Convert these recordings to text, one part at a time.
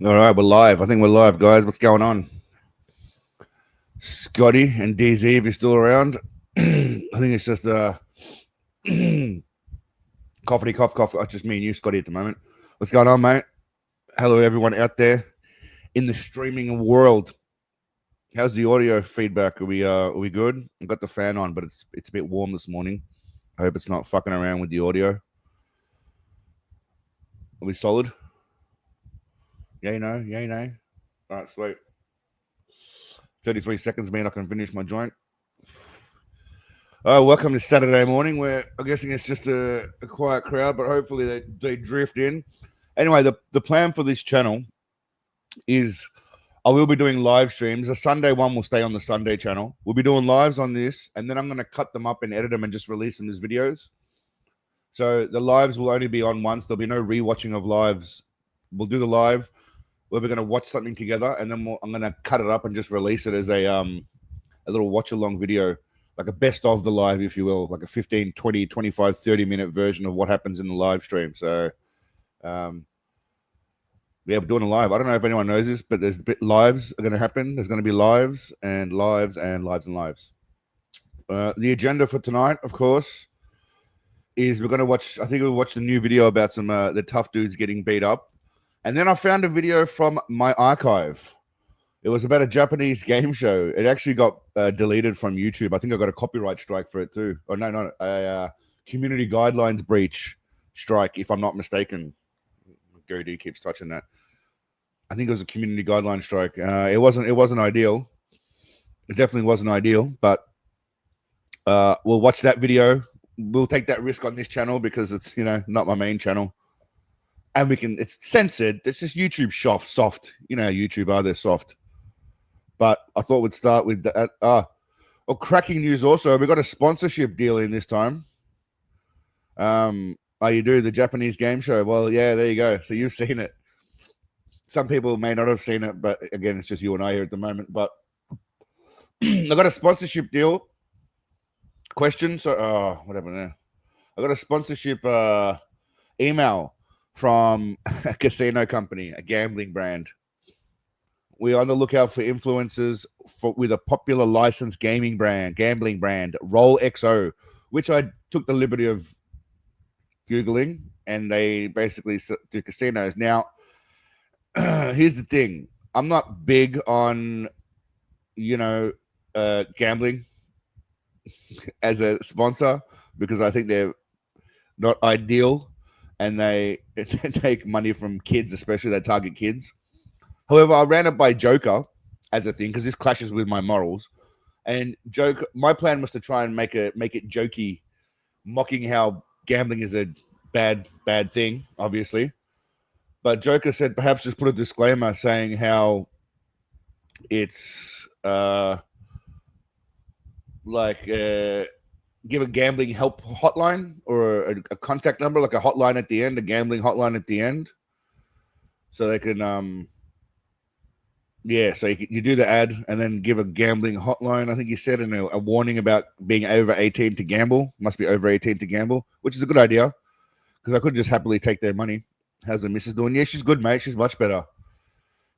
All right, we're live. I think we're live, guys. What's going on? Scotty and DZ, if you're still around. I think it's just coughy cough. It's just me and you, Scotty, at the moment. What's going on, mate? Hello, everyone out there in the streaming world. How's the audio feedback? Are we good? I've got the fan on, but it's a bit warm this morning. I hope it's not fucking around with the audio. Are we solid? Yeah, no. All right, sweet. 33 seconds, man. I can finish my joint. Welcome to Saturday morning, where I'm guessing it's just a quiet crowd, but hopefully they drift in. Anyway, the plan for this channel is I will be doing live streams. The Sunday one will stay on the Sunday channel. We'll be doing lives on this, and then I'm going to cut them up and edit them and just release them as videos. So the lives will only be on once. There'll be no rewatching of lives. We'll do the live where we're going to watch something together, and then I'm going to cut it up and just release it as a little watch-along video, like a best of the live, if you will, like a 15, 20, 25, 30-minute version of what happens in the live stream. So, yeah, we're doing a live. I don't know if anyone knows this, but there's lives are going to happen. There's going to be lives and lives and lives and lives. The agenda for tonight, of course, is we're going to watch, I think we'll watch the new video about some the tough dudes getting beat up. And then I found a video from my archive. It was about a Japanese game show. It actually got deleted from YouTube. I think I got a copyright strike for it too. Oh, no, a community guidelines breach strike, if I'm not mistaken. Gary D keeps touching that. I think it was a community guideline strike. It wasn't ideal. It definitely wasn't ideal, but we'll watch that video. We'll take that risk on this channel because it's, not my main channel. And it's censored. It's just YouTube soft. You know how YouTube are, they're soft. But I thought we'd start with that. Cracking news also. We got a sponsorship deal in this time. You do the Japanese game show. Well, yeah, there you go. So you've seen it. Some people may not have seen it, but again, it's just you and I here at the moment. But I got a sponsorship deal. Question. So, what happened there? I got a sponsorship email from a casino company, a gambling brand. We're on the lookout for influencers with a popular licensed gambling brand, Roll XO, which I took the liberty of Googling, and they basically do casinos. Now, here's the thing. I'm not big on, gambling as a sponsor because I think they're not ideal and they take money from kids, especially they target kids. However, I ran it by Joker as a thing because this clashes with my morals. And my plan was to try and make it jokey, mocking how gambling is a bad thing, obviously. But Joker said perhaps just put a disclaimer saying how it's give a gambling help hotline or a contact number, like a hotline at the end, a gambling hotline at the end, so they can so you do the ad and then give a gambling hotline. I think you said, and a warning about being over 18 to gamble. Must be over 18 to gamble, which is a good idea because I could just happily take their money. How's the missus doing? Yeah, she's good, mate. She's much better.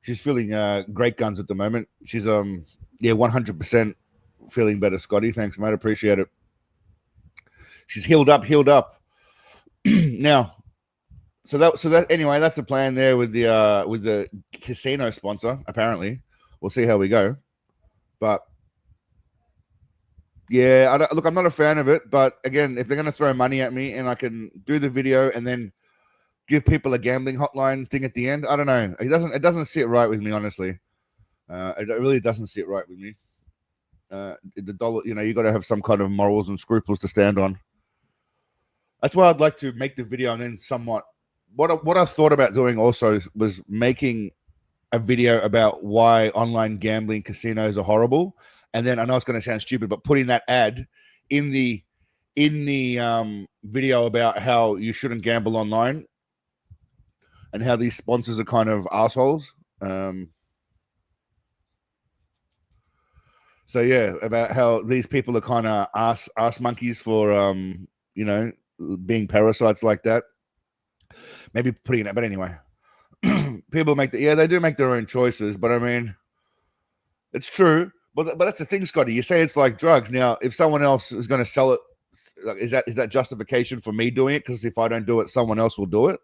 She's feeling great guns at the moment. She's 100% feeling better, Scotty. Thanks, mate. Appreciate it. She's healed up. Now, so that anyway, that's the plan there with the casino sponsor. Apparently, we'll see how we go. But yeah, look, I'm not a fan of it. But again, if they're going to throw money at me and I can do the video and then give people a gambling hotline thing at the end, I don't know. It doesn't sit right with me, honestly. It really doesn't sit right with me. The dollar, you got to have some kind of morals and scruples to stand on. That's why I'd like to make the video and then somewhat. What I thought about doing also was making a video about why online gambling casinos are horrible, and then I know it's going to sound stupid, but putting that ad in the video about how you shouldn't gamble online and how these sponsors are kind of assholes. So yeah, about how these people are kind of ass monkeys for being parasites like that. Maybe putting it, but anyway, People make they do make their own choices, but I mean, it's true. But that's the thing, Scotty. You say it's like drugs. Now, if someone else is going to sell it, is that justification for me doing it? Because if I don't do it, someone else will do it.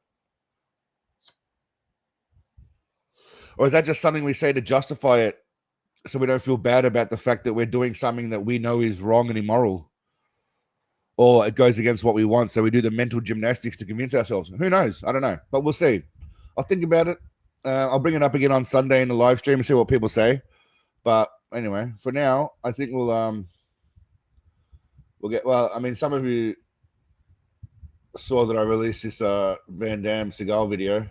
Or is that just something we say to justify it so we don't feel bad about the fact that we're doing something that we know is wrong and immoral? Or it goes against what we want. So we do the mental gymnastics to convince ourselves. Who knows? I don't know. But we'll see. I'll think about it. I'll bring it up again on Sunday in the live stream and see what people say. But anyway, for now, I think we'll get, well, I mean, some of you saw that I released this Van Damme Seagal video.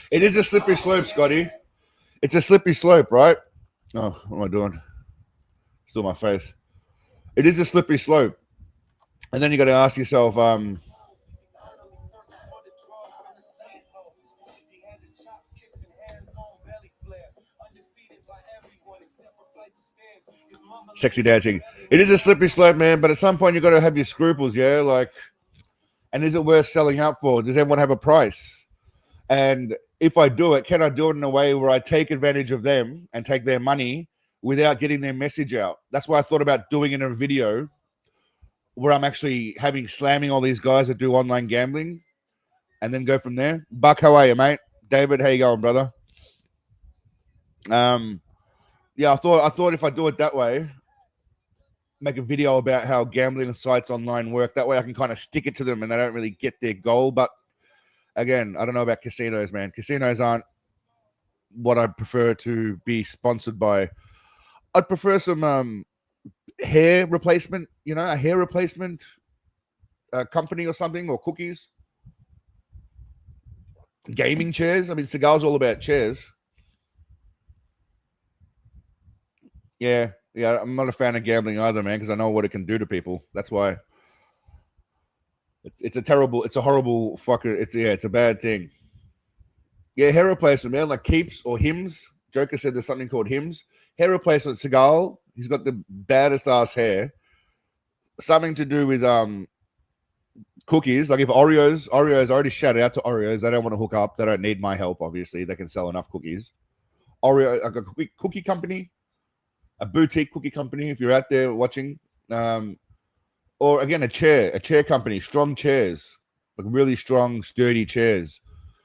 It is a slippery slope, Scotty. It's a slippery slope, right? Oh, what am I doing? Still my face. It is a slippery slope. And then you got to ask yourself, sexy dancing. It is a slippery slope, man, but at some point you got to have your scruples, yeah? Like, and is it worth selling out for? Does everyone have a price? And if I do it, can I do it in a way where I take advantage of them and take their money without getting their message out? That's why I thought about doing it in a video where I'm actually slamming all these guys that do online gambling and then go from there. Buck, how are you, mate? David, how you going, brother? Yeah, I thought if I do it that way, make a video about how gambling sites online work. That way I can kind of stick it to them and they don't really get their goal. But again, I don't know about casinos, man. Casinos aren't what I prefer to be sponsored by. I'd prefer some hair replacement, a hair replacement company or something, or cookies. Gaming chairs. I mean, Seagal's all about chairs. Yeah, I'm not a fan of gambling either, man, because I know what it can do to people. That's why it's a horrible fucker. It's a bad thing. Yeah, hair replacement, man, like Keeps or Hims. Joker said there's something called Hims. Hair replacement, Seagal, he's got the baddest ass hair. Something to do with cookies. Like if Oreos, I already shout out to Oreos. They don't want to hook up. They don't need my help, obviously. They can sell enough cookies. Oreo, like a cookie company, a boutique cookie company, if you're out there watching. Or again, a chair company, strong chairs, like really strong, sturdy chairs.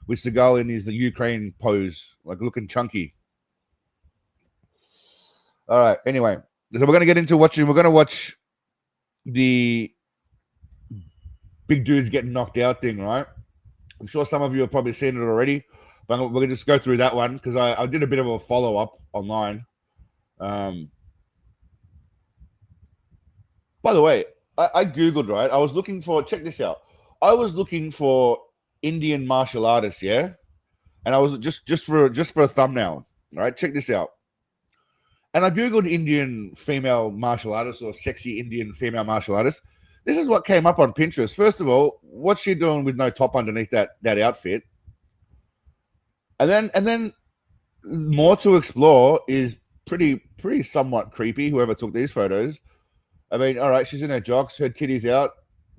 With Seagal in the Ukraine pose, like looking chunky. All right. Anyway, so we're gonna get into watching. We're gonna watch the big dudes getting knocked out thing, right? I'm sure some of you have probably seen it already, but we're gonna just go through that one because I did a bit of a follow up online. By the way, I googled, right? I was looking for. Check this out. I was looking for Indian martial artists, yeah, and I was just for a thumbnail, right? Check this out. And I googled Indian female martial artists or sexy Indian female martial artists. This is what came up on Pinterest. First of all, what's she doing with no top underneath that outfit? And then more to explore is pretty somewhat creepy. Whoever took these photos. I mean, all right, she's in her jocks, her titties out,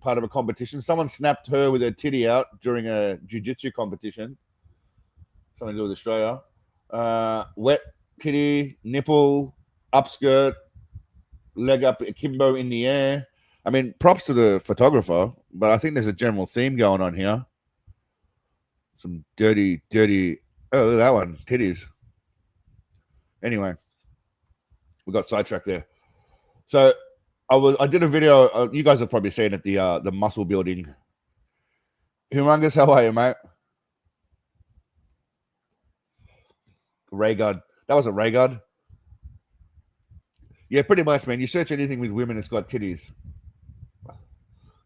part of a competition. Someone snapped her with her titty out during a jiu-jitsu competition. Something to do with Australia. Wet titty, nipple, upskirt, leg up, akimbo in the air. I mean, props to the photographer, but I think there's a general theme going on here. Some dirty. Oh, look at that one, titties. Anyway, we got sidetracked there. So I did a video. You guys have probably seen it. The muscle building. Humongous, how are you, mate? Ray gun. That was a ray gun. Yeah, pretty much, man. You search anything with women, it's got titties.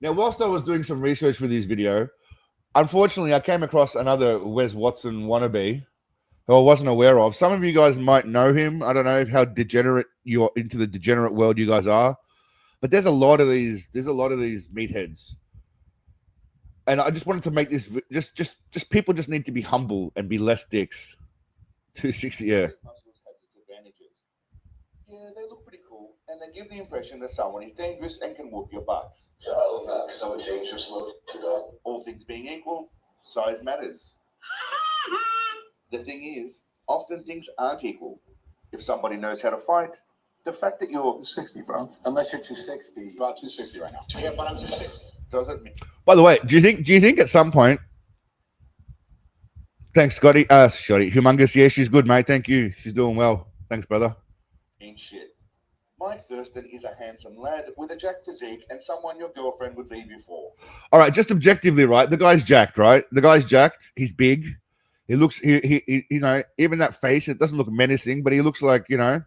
Now, whilst I was doing some research for this video, unfortunately, I came across another Wes Watson wannabe who I wasn't aware of. Some of you guys might know him. I don't know how degenerate you're into the degenerate world you guys are, but there's a lot of these meatheads. And I just wanted to make this just people just need to be humble and be less dicks. 260, yeah. Yeah, they look pretty cool, and they give the impression that someone is dangerous and can whoop your butt. Yeah, I love that because I'm a dangerous motherfucker. All things being equal, size matters. The thing is, often things aren't equal. If somebody knows how to fight, the fact that you're 60, bro. Unless you're 260. About 260 right now. Yeah, but I'm 260. doesn't mean. By the way, do you think at some point? Thanks, Scotty. Scotty, humongous. Yeah, she's good, mate. Thank you. She's doing well. Thanks, brother. Ain't shit. Mike Thurston is a handsome lad with a jacked physique and someone your girlfriend would leave you for. All right, just objectively, right? The guy's jacked, right? The guy's jacked. He's big. He looks, he you know, even that face, it doesn't look menacing, but he looks like, you know,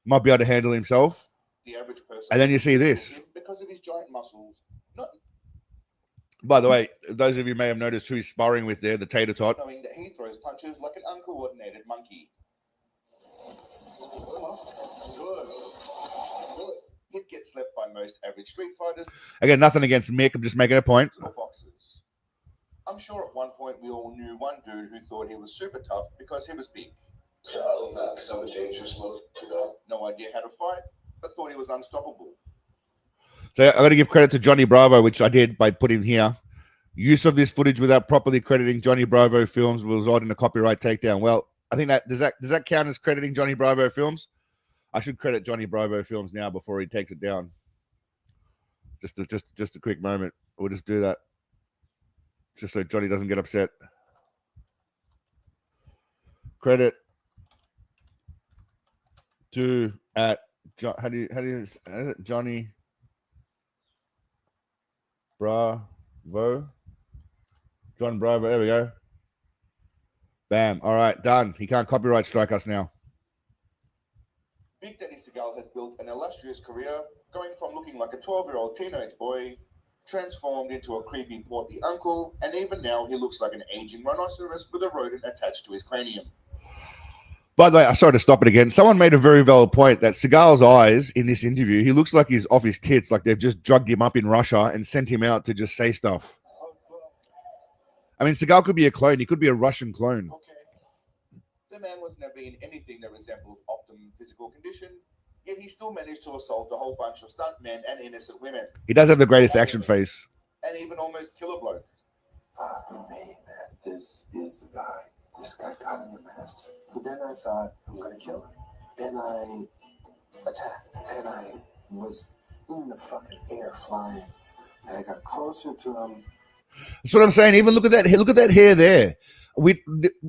might be able to handle himself. The average person. And then you see this. Because of his giant muscles. Not. By the way, those of you may have noticed who he's sparring with there, the tater tot. Knowing that he throws punches like an uncoordinated monkey. Good. He'd get slept by most average street fighters. Again, nothing against Mick. I'm just making a point. Boxers. I'm sure at one point we all knew one dude who thought he was super tough because he was big. Yeah, I love that because I'm a dangerous motherfucker. No idea how to fight, but thought he was unstoppable. So I got to give credit to Johnny Bravo, which I did by putting here. Use of this footage without properly crediting Johnny Bravo Films will result in a copyright takedown. Well, I think that does that count as crediting Johnny Bravo Films? I should credit Johnny Bravo Films now before he takes it down. Just a quick moment. We'll just do that, just so Johnny doesn't get upset. Credit to at how do you Johnny Bravo. John Bravo. There we go. Bam. All right, done. He can't copyright strike us now. Big Daddy Seagal has built an illustrious career, going from looking like a 12-year-old teenage boy, transformed into a creepy, portly uncle, and even now he looks like an aging rhinoceros with a rodent attached to his cranium. By the way, I sorry to stop it again. Someone made a very valid point that Seagal's eyes in this interview, he looks like he's off his tits, like they've just drugged him up in Russia and sent him out to just say stuff. I mean, Seagal could be a clone. He could be a Russian clone. Okay. The man was never in anything that resembles optimum physical condition, yet he still managed to assault a whole bunch of stuntmen and innocent women. He does have the greatest action face. And even almost kill a bloke. Fuck me, man. This is the guy. This guy got me a master. But then I thought, I'm going to kill him. And I attacked. And I was in the fucking air flying. And I got closer to him. That's what I'm saying. Even look at that. Look at that hair there.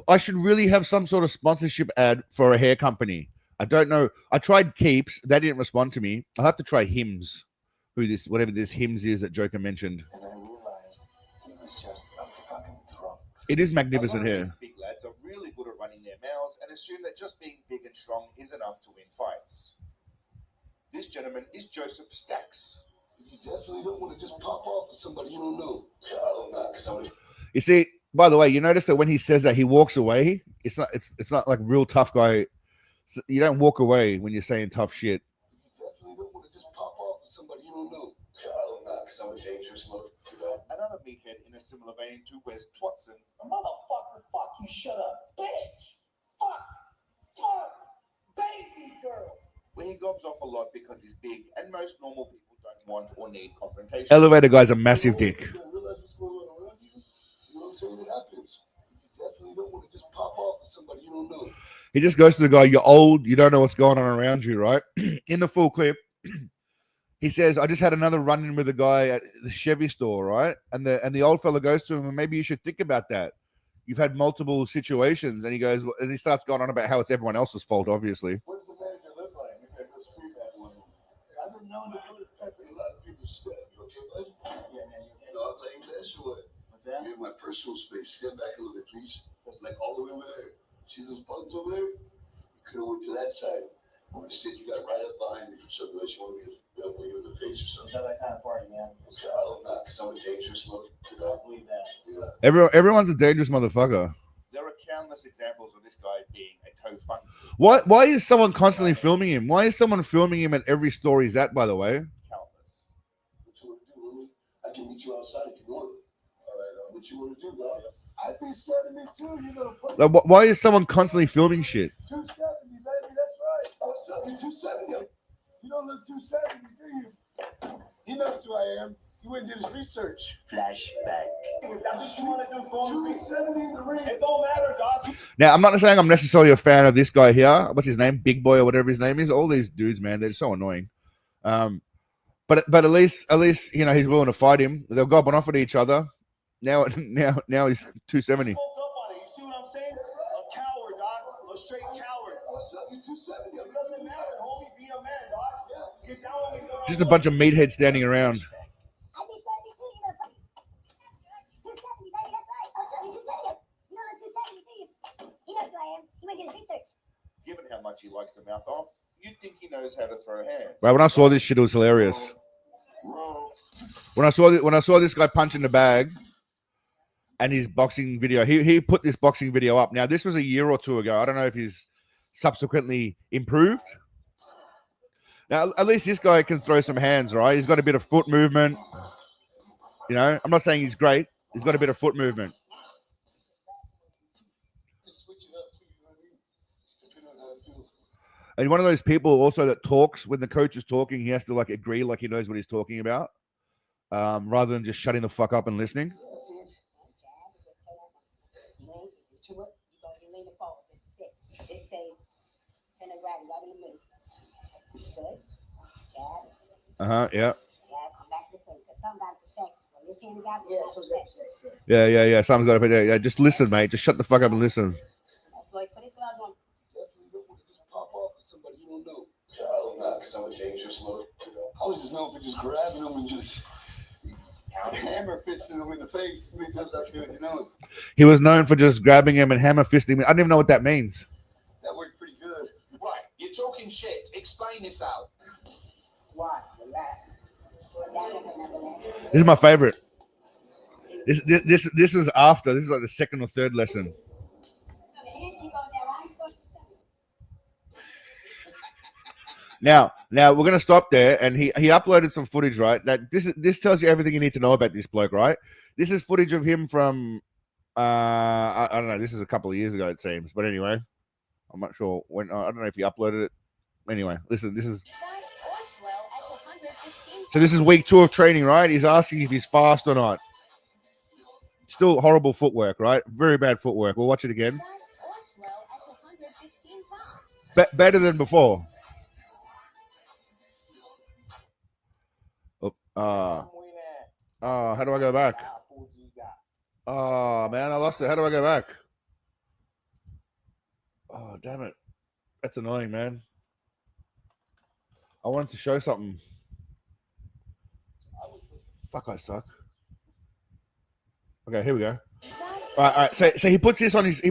I should really have some sort of sponsorship ad for a hair company. I don't know. I tried Keeps. They didn't respond to me. I'll have to try Hims. Whatever this Hims is that Joker mentioned. And I realized he was just a fucking drunk. It is magnificent hair. These big lads are really good at running their mouths and assume that just being big and strong is enough to win fights. This gentleman is Joseph Stacks. You definitely don't want to just pop off with somebody you don't know. Yeah, I don't know. You see, by the way, you notice that when he says that, he walks away. It's not like real tough guy. You don't walk away when you're saying tough shit. You definitely don't want to just pop off with somebody you don't know. Yeah, I don't know, because I'm a dangerous motherfucker. Another meathead in a similar vein to Wes Twatson. Motherfucker, fuck you, shut up, bitch. Fuck, baby girl. Where he gobs off a lot because he's big, and most normal people don't want or need confrontation. Elevator guy's a massive dick. You don't realize what's going on around you. You know what I'm saying? It happens. You definitely don't want to just pop off with somebody you don't know. He just goes to the guy, you're old, you don't know what's going on around you, right? In the full clip, he says, I just had another run-in with a guy at the Chevy store, right? And the old fella goes to him, and maybe you should think about that. You've had multiple situations. And he goes, and he starts going on about how it's everyone else's fault, obviously. What does the manager look like? Maybe I go street back one. I've been known to put it back in a lot of people's stuff. You okay, buddy? Yeah, man. No, I'm playing that short. What's that? You're in my personal space. Step back a little bit, please. Like all the way over there. See those buttons over there? You could have went to that side. Instead, you got right up behind me for something else. You want me to elbow you in the face or something? Not that kind of party, man. Okay, I don't know, because I'm a dangerous motherfucker. I believe that. Yeah. Everyone's a dangerous motherfucker. There are countless examples of this guy being a toe fuck. Why is someone constantly filming him? Why is someone filming him at every store he's at, by the way? Countless. What you want to do, homie? I can meet you outside if you want. All right, what you want to do, dog? I'd be scared of me too. You're gonna put Like, why is someone constantly filming shit? two steps me, baby. That's right. What's up? You're 270. You don't look 270, do you? He knows who I am. He went and did his research. Flashback. That's what you want to do, 270 in the ring. It don't matter, dog. Now, I'm not saying I'm necessarily a fan of this guy here. What's his name? Big Boy or whatever his name is. All these dudes, man, they're so annoying. But at least you know he's willing to fight him. They're gobbing off at each other. Now he's 270. You see what I'm saying? A coward, dog. A straight coward. What's up? You're 270. It doesn't matter, homie. Be a man, dog. Get down with me. Just a bunch of meatheads standing around. I be 72, you know, 270, baby, that's right. Oh, so you're 270. You don't look 270, do you? He knows who I am. He went to his research. Given how much he likes to mouth off, you'd think he knows how to throw hands. Right, when I saw this shit, it was hilarious. When I saw this guy punching the bag and his boxing video, he put this boxing video up. Now, this was a year or two ago. I don't know if he's subsequently improved. Now, at least this guy can throw some hands, right? He's got a bit of foot movement. You know, I'm not saying he's great. He's got a bit of foot movement. And one of those people also that talks when the coach is talking, he has to like agree like he knows what he's talking about, rather than just shutting the fuck up and listening. Yeah. Yeah. Someone's got to put there. Yeah, just listen, mate. Just shut the fuck up and listen. I was just known for just grabbing him and just hammer fisting him in the face as many times as I could, you know. He was known for just grabbing him and hammer fisting him. I don't even know what that means. That worked pretty good. Right, you're talking shit. Explain this out. Why? Relax. This is my favorite. This was after. This is like the second or third lesson. Now we're gonna stop there, and he uploaded some footage, right? That this tells you everything you need to know about this bloke, right? This is footage of him from I don't know. This is a couple of years ago, it seems, but anyway, I'm not sure when. I don't know if he uploaded it. Anyway, listen. This is week 2 of training, right? He's asking if he's fast or not. Still horrible footwork, right? Very bad footwork. We'll watch it again. Better than before. How do I go back? Oh, man, I lost it. How do I go back? Oh, damn it. That's annoying, man. I wanted to show something. Fuck, I suck. Okay, here we go. All right. So he puts this on his.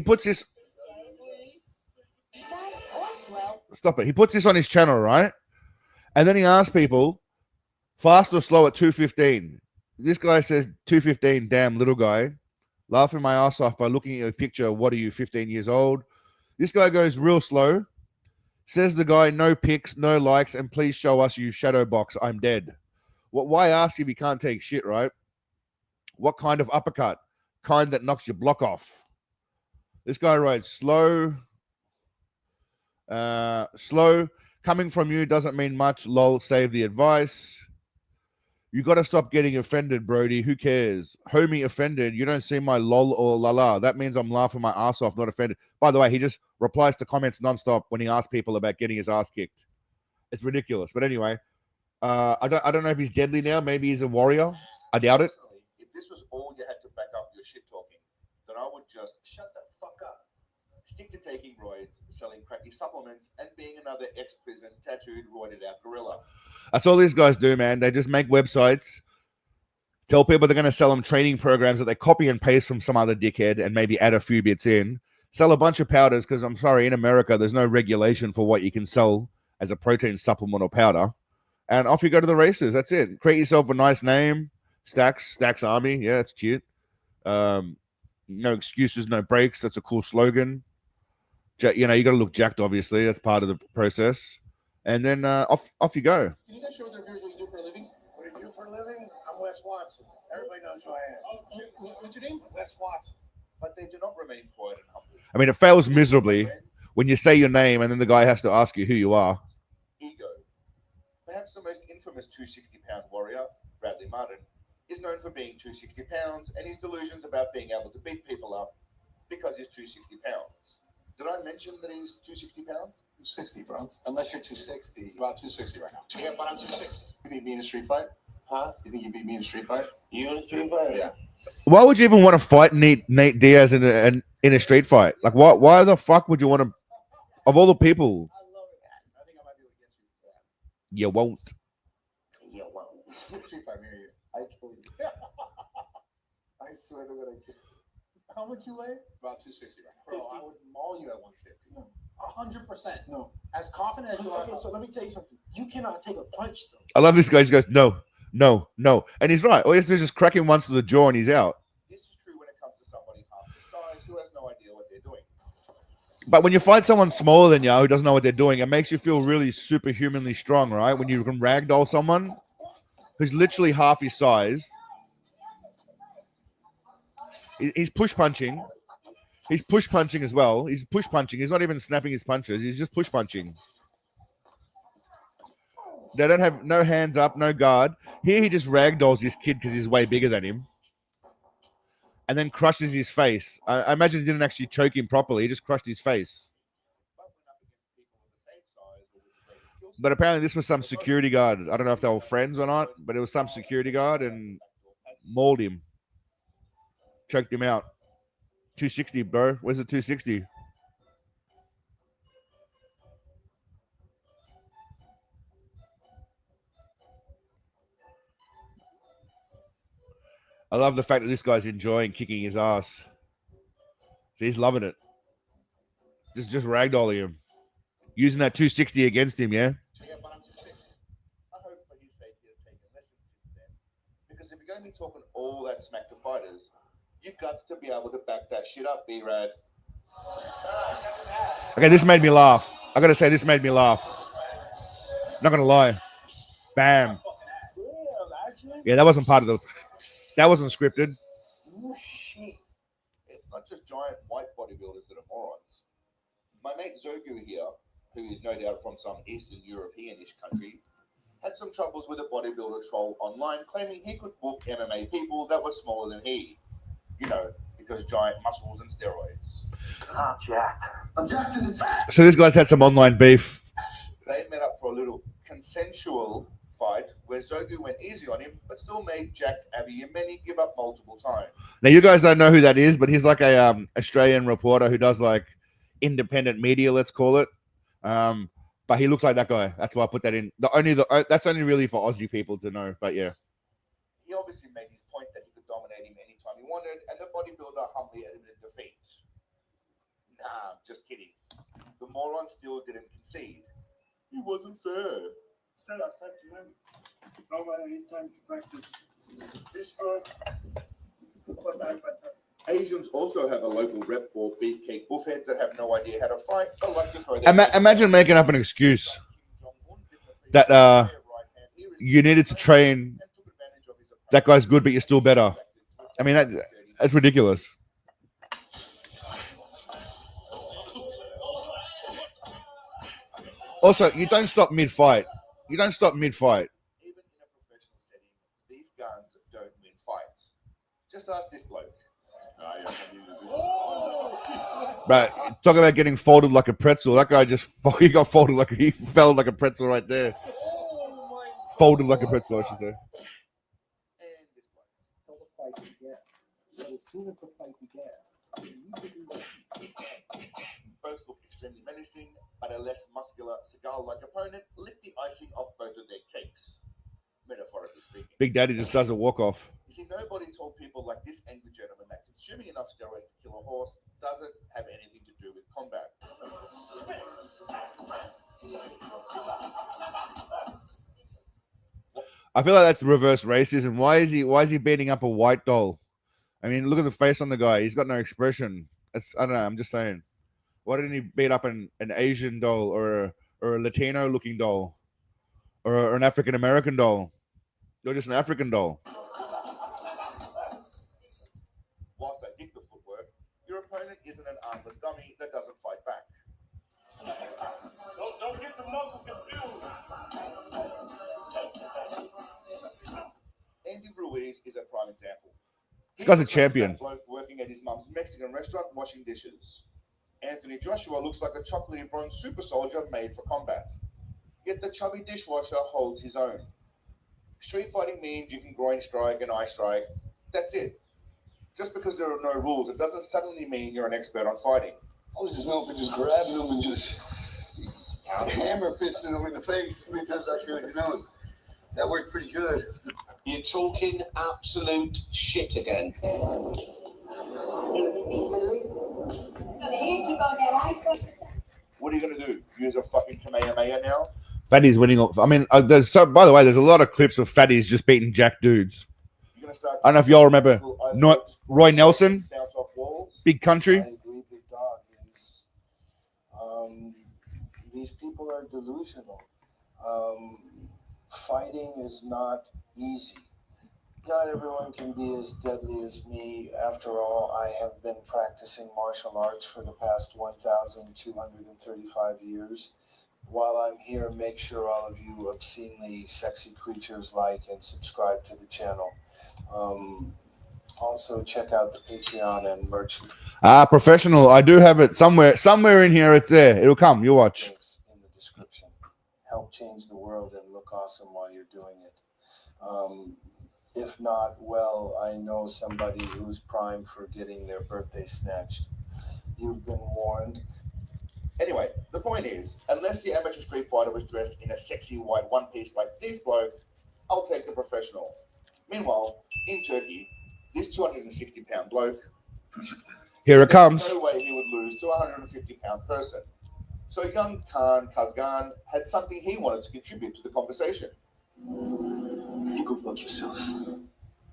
Stop it. He puts this on his channel, right? And then he asks people, fast or slow at 2:15. This guy says 2:15. Damn, little guy. Laughing my ass off by looking at your picture. What are you, 15 years old? This guy goes real slow. Says the guy, no pics, no likes, and please show us you shadow box. I'm dead. Why ask if you can't take shit, right? What kind of uppercut? Kind that knocks your block off. This guy writes slow. Slow. Coming from you doesn't mean much. Lol, save the advice. You got to stop getting offended, Brody. Who cares? Homie offended. You don't see my lol or la la. That means I'm laughing my ass off, not offended. By the way, he just replies to comments nonstop when he asks people about getting his ass kicked. It's ridiculous. But anyway, I don't know if he's deadly now. Maybe he's a warrior. I doubt it. If this was all you had to back up your shit talking, then I would just shut the fuck up. Stick to taking roids, selling crappy supplements, and being another ex-prison tattooed, roided out gorilla. That's all these guys do, man. They just make websites, tell people they're going to sell them training programs that they copy and paste from some other dickhead and maybe add a few bits in. Sell a bunch of powders because I'm sorry, in America, there's no regulation for what you can sell as a protein supplement or powder. And off you go to the races. That's it. Create yourself a nice name. Stacks Army. Yeah, that's cute. No excuses, no breaks. That's a cool slogan. You know, you got to look jacked, obviously. That's part of the process. And then off you go. Can you guys show their viewers what you do for a living? What do you do for a living? I'm Wes Watson. Everybody knows who I am. What's your name? Wes Watson. But they do not remain quiet and humble. I mean, it fails miserably. when you say your name and then the guy has to ask you who you are. Ego. Perhaps the most infamous 260-pound warrior, Bradley Martin, is known for being 260 pounds and his delusions about being able to beat people up because he's 260 pounds. Did I mention that he's 260 pounds? 260, bro. Unless you're 260. About 260 right now. Yeah, but I'm 260. You beat me in a street fight? Huh? You think you beat me in a street fight? You in a street fight? Yeah. Why would you even want to fight Nate Diaz in a street fight? Like, why the fuck would you want to? Of all the people, I love it. I think I might be able to get you for that. you won't. Yeah, well. Street fight, me or you. I kill you. I swear to God, I kill you. How much you weigh? About 260 right now. Bro, I would maul you at 150. 100%. No. As confident as you are. So let me tell you something. You cannot take a punch, though. I love this guy. He goes, no, and he's right. All he has to do is just crack him once to the jaw, and he's out. This is true when it comes to somebody half the size who has no idea what they're doing. But when you fight someone smaller than you who doesn't know what they're doing, it makes you feel really superhumanly strong, right? When you can ragdoll someone who's literally half his size. He's push punching. He's push punching as well. He's push punching. He's not even snapping his punches. He's just push punching. They don't have no hands up, no guard. Here he just ragdolls this kid because he's way bigger than him. And then crushes his face. I imagine he didn't actually choke him properly. He just crushed his face. But apparently this was some security guard. I don't know if they were friends or not, but it was some security guard and mauled him. Choked him out. 260, bro. Where's the 260? I love the fact that this guy's enjoying kicking his ass. So he's loving it. Just ragdolling him. Using that 260 against him, yeah? I hope for his sake he has taken lessons since then. Because if you're going to be talking all that smack to fighters, you've got to be able to back that shit up, B-Rad. Okay, this made me laugh. I gotta say, this made me laugh. Not gonna lie. Bam. Yeah, that wasn't part of the... That wasn't scripted. It's not just giant white bodybuilders that are morons. My mate Zogu here, who is no doubt from some Eastern European-ish country, had some troubles with a bodybuilder troll online claiming he could book MMA people that were smaller than he. You know, because giant muscles and steroids. I'm jacked. I'm jacked to the top. So this guy's had some online beef. They met up for a little consensual fight where Zogu went easy on him, but still made jacked Abby Yemeni give up multiple times. Now, you guys don't know who that is, but he's like a Australian reporter who does like independent media, let's call it. But he looks like that guy. That's why I put that in. That's only really for Aussie people to know. But yeah, he obviously made his point that he could dominate him anytime he wanted, and the bodybuilder humbly admitted defeat. Nah, just kidding. The moron still didn't concede. He wasn't fair. Still, I said to him, nobody need time to practice this hard. Asians also have a local rep for beefcake buffheads that have no idea how to fight, but like to throw their... Imagine making up an excuse that you needed to train. That guy's good, but you're still better. I mean, that's ridiculous. Also, you don't stop mid-fight. You don't stop mid-fight. Even in a professional setting, these guns don't win fights. Just ask this bloke. Right, talk about getting folded like a pretzel. That guy he got folded he fell like a pretzel right there. Folded like a pretzel, I should say. And this bloke. Until the fight began. But as soon as the fight began, Both look extremely menacing, but a less muscular, cigar-like opponent licked the icing off both of their cakes, metaphorically speaking. Big Daddy just does a walk-off. You see, nobody told people like this angry gentleman that consuming enough steroids to kill a horse doesn't have anything to do with combat. I feel like that's reverse racism. Why is he beating up a white doll? I mean, look at the face on the guy. He's got no expression. I don't know. I'm just saying. Why didn't he beat up an Asian doll or a Latino-looking doll or an African-American doll? Or just an African doll? Whilst I dig the footwork, your opponent isn't an armless dummy that doesn't fight back. prime example. This guy's a He looks like champion. fat bloke working at his mum's Mexican restaurant washing dishes. Anthony Joshua looks like a chocolatey bronze super soldier made for combat. Yet the chubby dishwasher holds his own. Street fighting means you can groin strike and eye strike. That's it. Just because there are no rules, it doesn't suddenly mean you're an expert on fighting. I was just know if we just grabbing them and just hammer fisting them in the face as many times as I could, you know. That worked pretty good. You're talking absolute shit again. What are you going to do? Use a fucking Kamehameha now? Fatty's winning. I mean, by the way, there's a lot of clips of fatties just beating jack dudes. You're going to start. I don't know if y'all remember Roy Nelson, Bounce off walls. Big Country. I agree, Big Dog. These people are delusional. Fighting is not easy. Not everyone can be as deadly as me. After all, I have been practicing martial arts for the past 1,235 years. While I'm here, make sure all of you obscenely sexy creatures like and subscribe to the channel. Also, check out the Patreon and merch Professional. I do have it somewhere in here. It's there. It'll come. You'll watch. links in the description. Help change the world and look awesome while you're doing it. If not, well, I know somebody who's primed for getting their birthday snatched. You've been warned. Anyway, the point is, unless the amateur street fighter was dressed in a sexy white one piece like this bloke, I'll take the professional. Meanwhile, in Turkey, this 260-pound bloke, Here it comes. no way he would lose to a 150-pound person. So young Khan Kazgan had something he wanted to contribute to the conversation. You go fuck yourself.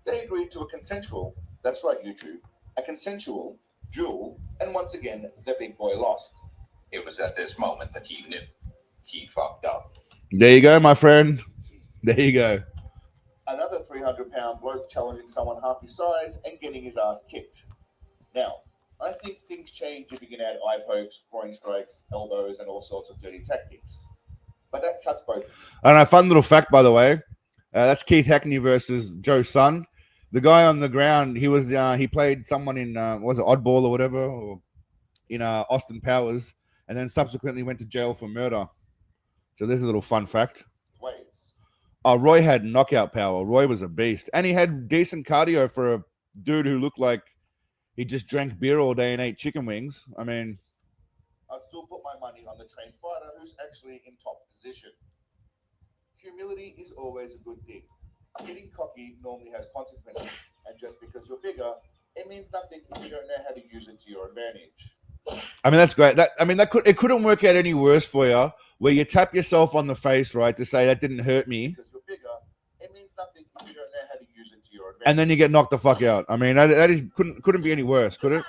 They agreed to a consensual, that's right YouTube, a consensual duel, and once again, the big boy lost. It was at this moment that he knew he fucked up. There you go, my friend. There you go. Another 300-pound bloke challenging someone half his size and getting his ass kicked. Now, I think things change if you can add eye pokes, groin strikes, elbows, and all sorts of dirty tactics. But that cuts both. And a fun little fact, by the way, that's Keith Hackney versus Joe Sun. The guy on the ground, he played someone in was it Oddball or whatever, or in Austin Powers, and then subsequently went to jail for murder. So there's a little fun fact. Ways. Roy had knockout power. Roy was a beast, and he had decent cardio for a dude who looked like he just drank beer all day and ate chicken wings. I mean, I'd still put my money on the trained fighter who's actually in top position. Humility is always a good thing. Getting cocky normally has consequences, and just because you're bigger, it means nothing if you don't know how to use it to your advantage. I mean, that's great. It couldn't work out any worse for you, where you tap yourself on the face, right, to say that didn't hurt me, Because you're bigger, it means nothing if you don't know how to use it to your advantage. and then you get knocked the fuck out. I mean, that is couldn't be any worse, could it?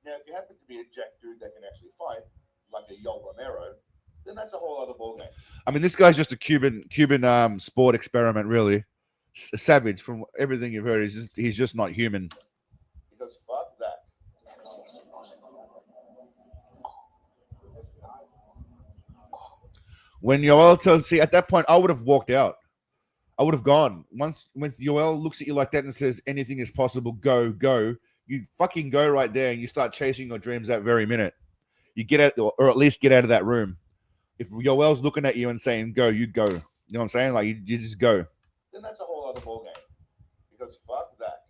Now, if you happen to be a jack dude that can actually fight, like a Yoel Romero, then that's a whole other ballgame. I mean, this guy's just a Cuban sport experiment, really. Savage from everything you've heard. He's just not human. Because fuck that. When Yoel see at that point, I would have walked out. I would have gone. Once when Yoel looks at you like that and says anything is possible, go, you fucking go right there and you start chasing your dreams that very minute. You get out, or at least get out of that room. If Yoel's looking at you and saying go, you go. You know what I'm saying? Like you just go. Then that's a whole other ballgame. Because fuck that.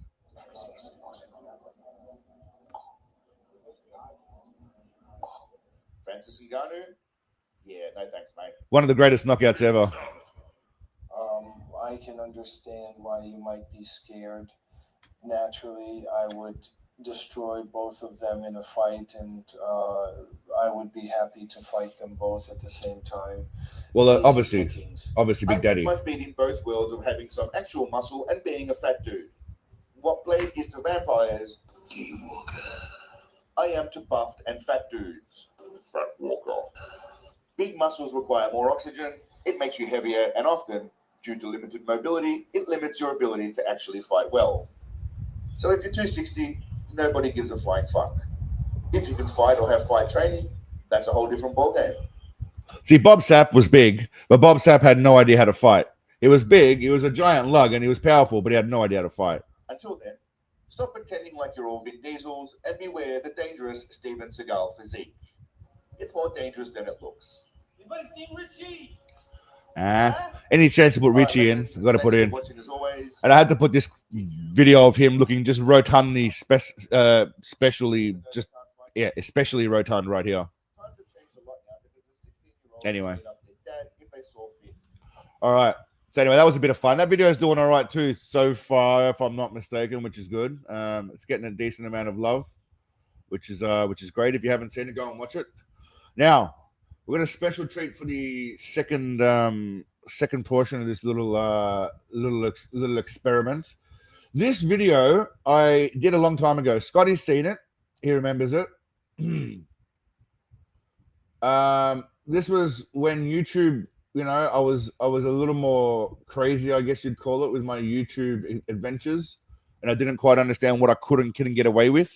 Francis Ngannou? Yeah, no thanks, mate. One of the greatest knockouts ever. I can understand why you might be scared. Naturally, I would destroy both of them in a fight, and I would be happy to fight them both at the same time. Well, Easy obviously, pickings. Big I Daddy. put my feet in both worlds of having some actual muscle and being a fat dude. What Blade is to vampires, I am to buffed and fat dudes. Fat walker. Big muscles require more oxygen. It makes you heavier, and often, due to limited mobility, it limits your ability to actually fight well. So if you're 260, nobody gives a flying fuck. If you can fight or have fight training, that's a whole different ballgame. See, Bob Sapp was big, but Bob Sapp had no idea how to fight. He was big. He was a giant lug, and he was powerful, but he had no idea how to fight. Until then, stop pretending like you're all Vin Diesels and beware the dangerous Steven Seagal physique. It's more dangerous than it looks. Anybody seen Richie? Any chance to put Richie in? I've got to put in. Watching as always. And I had to put this video of him looking just rotundly, especially rotund right here. Times have changed a lot now because a 16-year-old Anyway. beat up their dad if they saw fit. All right. So anyway, that was a bit of fun. That video is doing all right too so far, if I'm not mistaken, which is good. It's getting a decent amount of love, which is great. If you haven't seen it, go and watch it. Now, we're got a special treat for the second portion of this little experiment. This video I did a long time ago. Scotty's seen it. He remembers it. This was when YouTube, I was a little more crazy, I guess you'd call it, with my YouTube adventures, and I didn't quite understand what I couldn't get away with.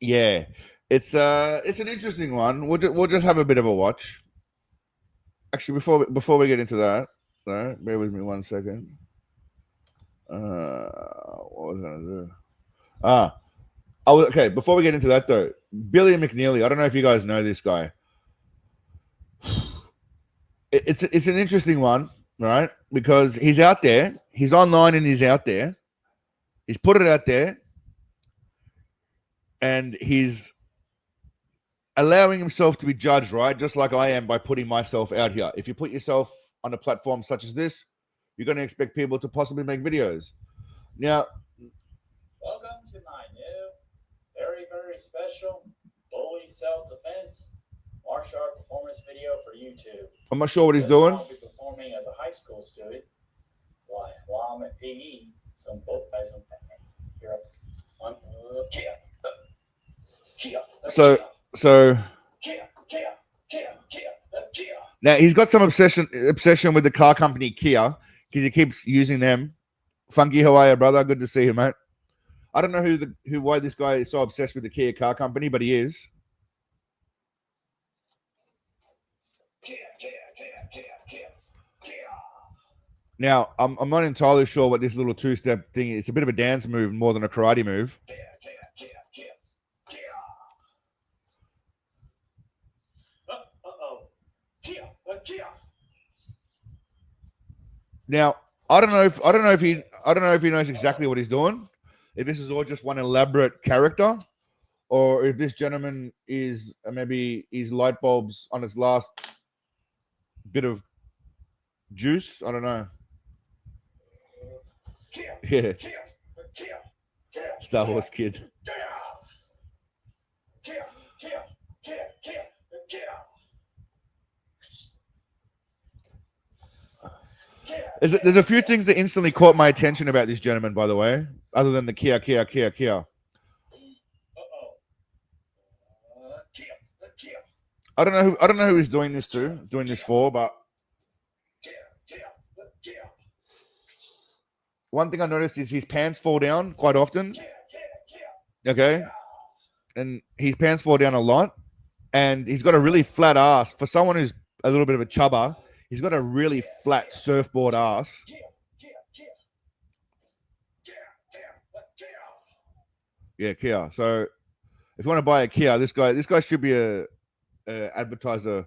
Yeah. It's an interesting one. We'll just have a bit of a watch. Actually, before we get into that, bear with me 1 second. What was I gonna do? Okay. Before we get into that though, Billy McNeely. I don't know if you guys know this guy. It's an interesting one, right? Because he's out there, he's online, and he's out there. He's put it out there, and he's allowing himself to be judged, right? Just like I am by putting myself out here. If you put yourself on a platform such as this, you're going to expect people to possibly make videos. Now, Welcome to my new, very, very special bully self-defense martial art performance video for YouTube. I'm not sure what he's This doing. I'll be performing as a high school student while I'm at PE. Some both guys on here. One, So now he's got some obsession with the car company Kia, because he keeps using them. Funky, how are you, brother? Good to see you, mate. I don't know why this guy is so obsessed with the Kia car company, but he is. Now, I'm not entirely sure what this little two-step thing is. It's a bit of a dance move more than a karate move. Now, I don't know if he knows exactly what he's doing. If this is all just one elaborate character, or if this gentleman is maybe his light bulbs on his last bit of juice. I don't know. Yeah. Star Wars kid. There's a few things that instantly caught my attention about this gentleman, by the way, other than the Kia. I don't know who he's doing this for, but one thing I noticed is his pants fall down quite often. Okay, and his pants fall down a lot, and he's got a really flat ass. For someone who's a little bit of a chubber, he's got a really flat surfboard ass. Yeah, Kia. So if you want to buy a Kia, this guy should be a advertiser,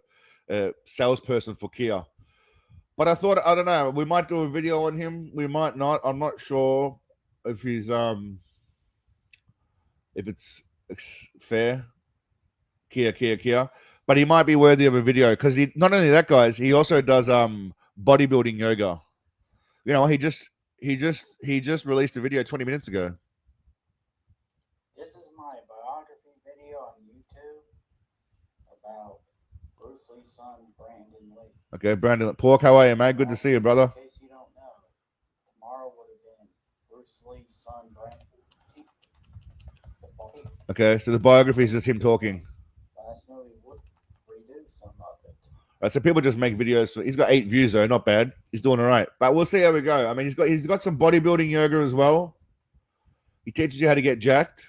salesperson for Kia. But I thought, I don't know, we might do a video on him. We might not. I'm not sure if he's if it's fair. Kia. But he might be worthy of a video, because he not only that, guys, he also does bodybuilding yoga. You know, he just released a video 20 minutes ago. This is my biography video on YouTube about Bruce Lee's son, Brandon Lee. Okay, Brandon Pork, how are you, mate? Good to see you, brother. In case you don't know, tomorrow would have been Bruce Lee's son, Brandon. Okay, so the biography is just him talking. Last movie would redo some of it. Right, so people just make videos. He's got 8 views though, not bad. He's doing all right, but we'll see how we go. I mean, he's got some bodybuilding yoga as well. He teaches you how to get jacked.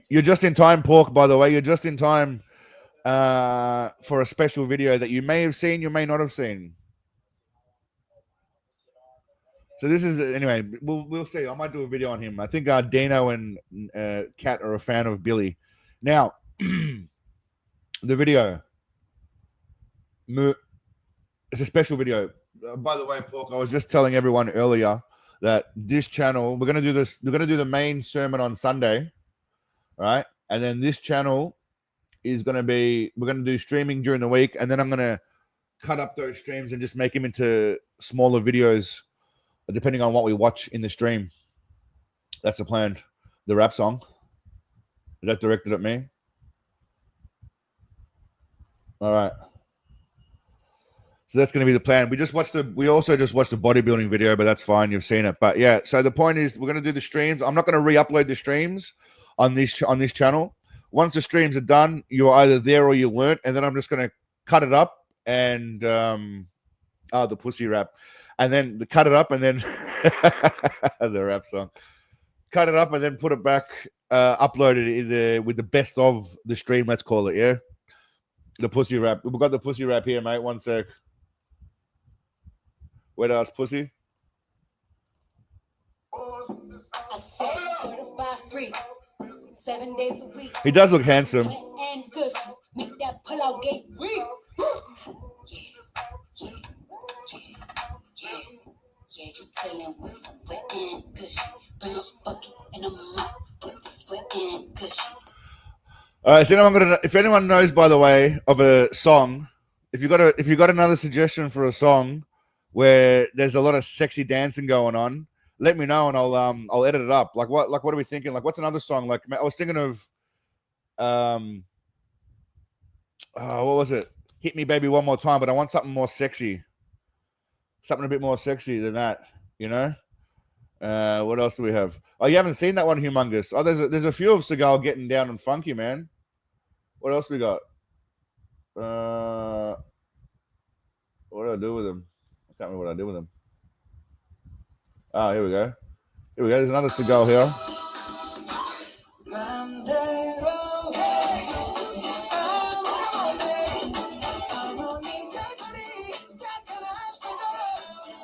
You're just in time, Pork. By the way, you're just in time for a special video that you may have seen, you may not have seen. So this is anyway. We'll see. I might do a video on him. I think Dino and Kat are a fan of Billy. Now, the video. It's a special video. By the way, Pork, I was just telling everyone earlier that this channel, we're gonna do this. We're gonna do the main sermon on Sunday, right? And then this channel is gonna be. We're gonna do streaming during the week, and then I'm gonna cut up those streams and just make them into smaller videos, depending on what we watch in the stream. That's the plan. The rap song. Is that directed at me? All right. So that's going to be the plan. We also just watched a bodybuilding video, but that's fine. You've seen it. But yeah, so the point is we're going to do the streams. I'm not going to re-upload the streams on this channel. Once the streams are done, you're either there or you weren't. And then I'm just going to cut it up and the pussy rap. And then cut it up and then the rap song. Cut it up and then put it back, upload it with the best of the stream, let's call it, yeah? The pussy rap. We've got the pussy rap here, mate. One sec. Wet ass pussy. I said certified free, 7 days a week. He does look handsome. Wet and gushy, make that pull out gate weak. Yeah, you tellin' with some wet and gushy. Bring a bucket and a mop, put this wet and gushy. All right, so if anyone knows, by the way, of a song, if you got another suggestion for a song where there's a lot of sexy dancing going on, let me know and I'll edit it up. Like what are we thinking? Like what's another song? Like I was thinking of what was it? Hit Me Baby One More Time, but I want something more sexy. Something a bit more sexy than that, you know? What else do we have? Oh, you haven't seen that one, Humongous. Oh, there's a few of Seagal getting down and funky, man. What else we got? What do I do with him? I can't remember what I did with him. Ah, here we go. Here we go. There's another Seagal here.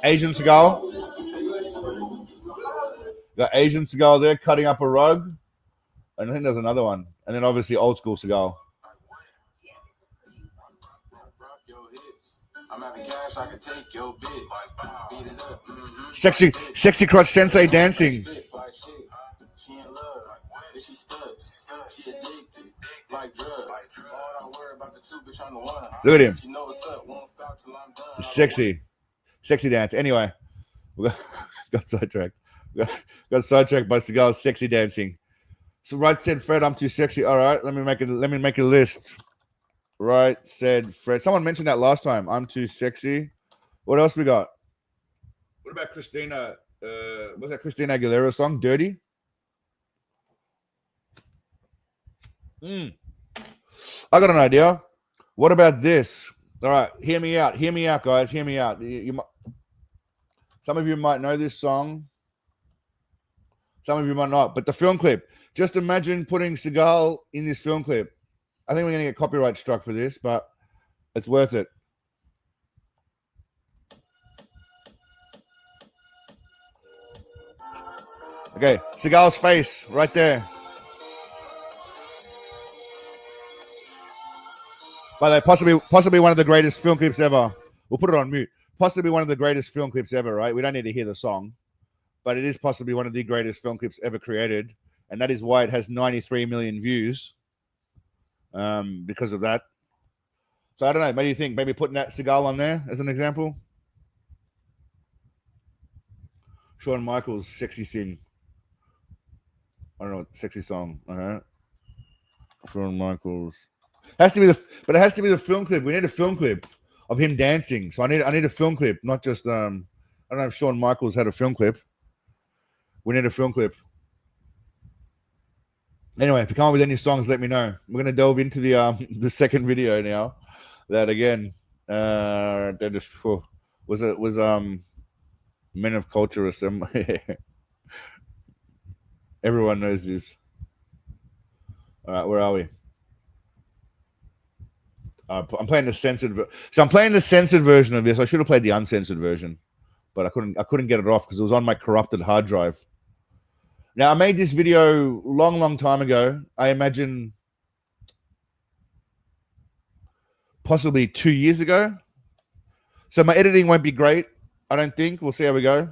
Asian Seagal. Got Asian Seagal there cutting up a rug. And I think there's another one. And then obviously old school Seagal. Sexy crotch sensei dancing. Look at him. Sexy dance. Anyway, we got sidetracked. Got sidetracked by Seagal's sexy dancing. So right said Fred, I'm too sexy. All right, let me make a list. Right said Fred. Someone mentioned that last time. I'm too sexy. What else we got? What about Christina? What's that Christina Aguilera song? Dirty? I got an idea. What about this? All right, hear me out. Hear me out, guys. Hear me out. Some of you might know this song. Some of you might not. But the film clip. Just imagine putting Seagal in this film clip. I think we're going to get copyright struck for this, but it's worth it. Okay, Seagal's face right there. By the way, possibly one of the greatest film clips ever. We'll put it on mute. Possibly one of the greatest film clips ever, right? We don't need to hear the song, but it is possibly one of the greatest film clips ever created, and that is why it has 93 million views. Because of that. So I don't know. What do you think? Maybe putting that Seagal on there as an example. Shawn Michaels' sexy sing. I don't know, sexy song. All right. Shawn Michaels. But it has to be the film clip. We need a film clip of him dancing. So I need a film clip, not just I don't know if Shawn Michaels had a film clip. We need a film clip. Anyway, if you come up with any songs, let me know. We're gonna delve into the second video now. That again, was Men of Culture Assembly. Everyone knows this. All right, where are we? I'm playing the censored. So I'm playing the censored version of this. I should have played the uncensored version, but I couldn't get it off because it was on my corrupted hard drive. Now I made this video long time ago. I imagine possibly 2 years ago. So my editing won't be great. I don't think. We'll see how we go.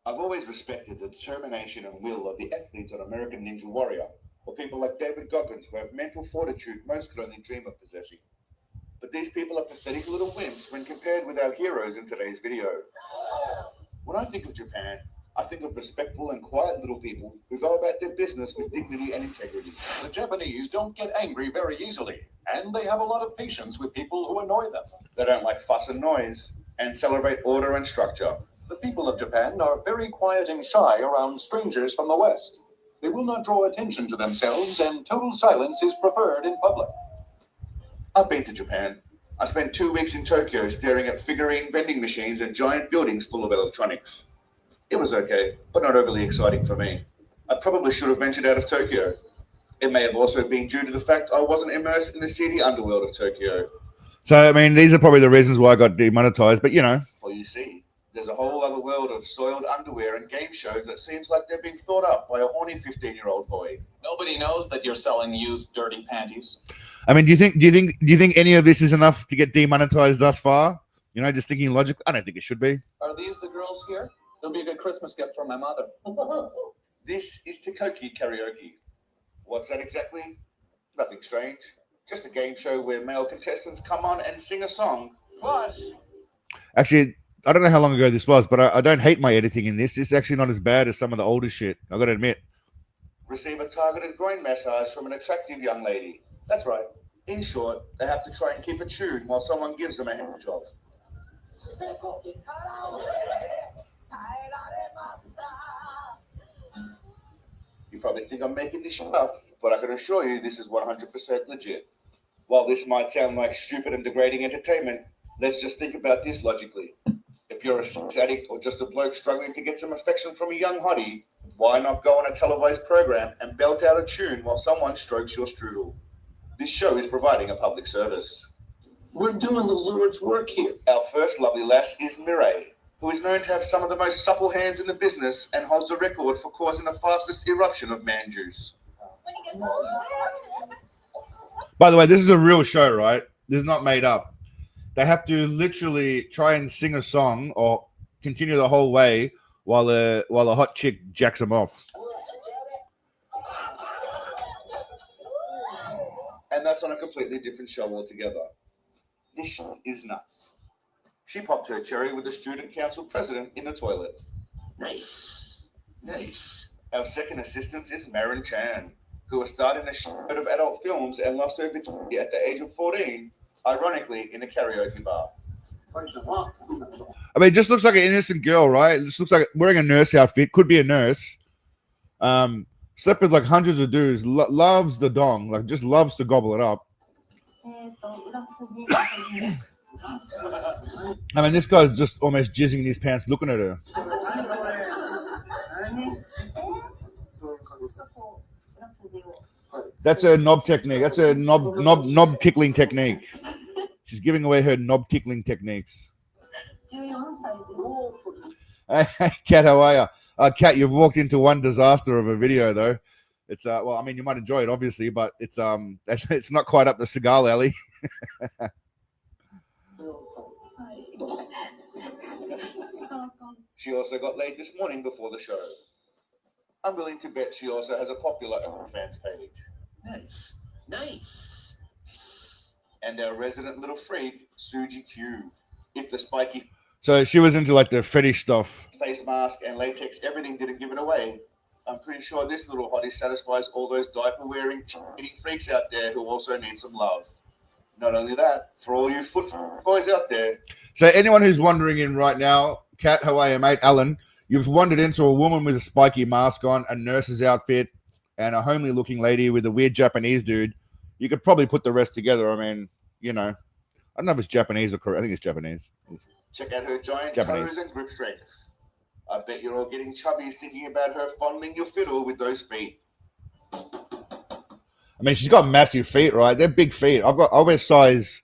I've always respected the determination and will of the athletes on American Ninja Warrior, or people like David Goggins who have mental fortitude most could only dream of possessing. But these people are pathetic little wimps when compared with our heroes in today's video. When I think of Japan, I think of respectful and quiet little people who go about their business with dignity and integrity. The Japanese don't get angry very easily, and they have a lot of patience with people who annoy them. They don't like fuss and noise, and celebrate order and structure. The people of Japan are very quiet and shy around strangers from the West. They will not draw attention to themselves, and total silence is preferred in public. I've been to Japan. I spent 2 weeks in Tokyo staring at figurine vending machines and giant buildings full of electronics. It was okay, but not overly exciting for me. I probably should have ventured out of Tokyo. It may have also been due to the fact I wasn't immersed in the seedy underworld of Tokyo. So I mean, these are probably the reasons why I got demonetized. But you know, For you see, there's a whole other world of soiled underwear and game shows that seems like they're being thought up by a horny 15-year-old boy. Nobody knows that you're selling used dirty panties. I mean, do you think any of this is enough to get demonetized thus far? You know, just thinking logically, I don't think it should be. Are these the girls here? It'll be a good Christmas gift for my mother. This is Takoki karaoke. What's that exactly? Nothing strange. Just a game show where male contestants come on and sing a song. What? Actually, I don't know how long ago this was, but I don't hate my editing in this. It's actually not as bad as some of the older shit. I got to admit. Receive a targeted groin massage from an attractive young lady. That's right. In short, they have to try and keep a tune while someone gives them a hand job. You probably think I'm making this shit up, but I can assure you this is 100% legit. While this might sound like stupid and degrading entertainment, let's just think about this logically. If you're a sex addict or just a bloke struggling to get some affection from a young hottie, why not go on a televised program and belt out a tune while someone strokes your strudel? This show is providing a public service. We're doing the Lord's work here. Our first lovely lass is Mireille, who is known to have some of the most supple hands in the business and holds a record for causing the fastest eruption of man juice. By the way, this is a real show, right? This is not made up. They have to literally try and sing a song or continue the whole way while a hot chick jacks them off. And that's on a completely different show altogether. This shit is nuts. She popped her cherry with the student council president in the toilet. Nice. Nice. Our second assistant is Marin Chan, who has starred in a shitload of adult films and lost her virginity at the age of 14, ironically in a karaoke bar. I mean, it just looks like an innocent girl, right? It just looks like wearing a nurse outfit. Could be a nurse. Slept with like hundreds of dudes. Loves the dong. Like just loves to gobble it up. I mean, this guy's just almost jizzing in his pants looking at her. That's a knob technique. That's a knob tickling technique. She's giving away her knob tickling techniques. Hey, Kat, how are you? Kat, you've walked into one disaster of a video, though. It's well, I mean, you might enjoy it, obviously, but it's not quite up the cigar alley. She also got laid this morning before the show. I'm willing to bet she also has a popular OnlyFans page. Nice. Nice. And our resident little freak, Suji Q. If the spiky So she was into like the fetish stuff. face mask and latex everything didn't give it away, I'm pretty sure this little hottie satisfies all those diaper-wearing, eating freaks out there who also need some love. Not only that, for all you foot boys out there. So anyone who's wandering in right now, Kat, how are you, mate? Alan, you've wandered into a woman with a spiky mask on, a nurse's outfit, and a homely-looking lady with a weird Japanese dude. You could probably put the rest together. I mean, you know, I don't know if it's Japanese or Korean. I think it's Japanese. Check out her giant Japanese. toes and grip strength. I bet you're all getting chubby thinking about her fondling your fiddle with those feet. I I mean, she's got massive feet, right? They're big feet. I wear size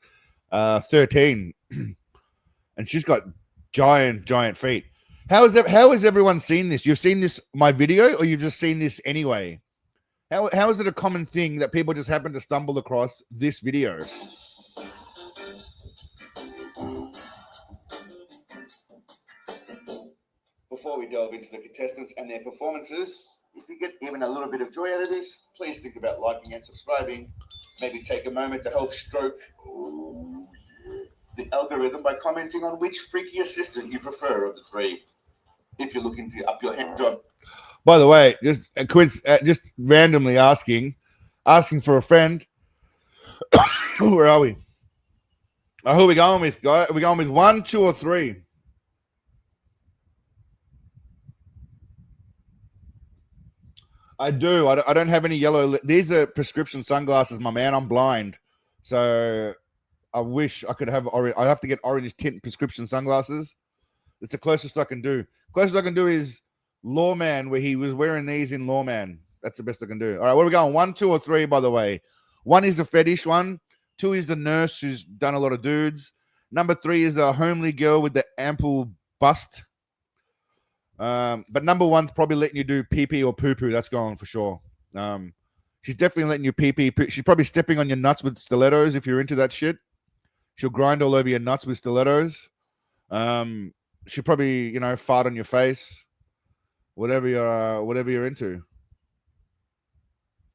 13, and she's got giant feet. How has everyone seen this? You've seen this my video, or you've just seen this anyway? How is it a common thing that people just happen to stumble across this video? Before we delve into the contestants and their performances, if you get even a little bit of joy out of this, please think about liking and subscribing. Maybe take a moment to help stroke the algorithm by commenting on which freaky assistant you prefer of the three. If you're looking to up your hand job. By the way, just just randomly asking for a friend. Where are we? Who are we going with, guys? Are we going with 1, 2, or 3? I do. I don't have any yellow. These are prescription sunglasses, my man. I'm blind, so I wish I could have orange. I have to get orange tint prescription sunglasses. It's the closest I can do. Closest I can do is Lawman, where he was wearing these in Lawman. That's the best I can do. All right, where are we going? 1, 2, or 3, by the way. 1 is a fetish one. 2 is the nurse who's done a lot of dudes. Number 3 is the homely girl with the ample bust. But number 1's probably letting you do pee-pee or poo-poo. That's going for sure. She's definitely letting you pee-pee. She's probably stepping on your nuts with stilettos if you're into that shit. She'll grind all over your nuts with stilettos. She'll probably, fart on your face. Whatever you're into.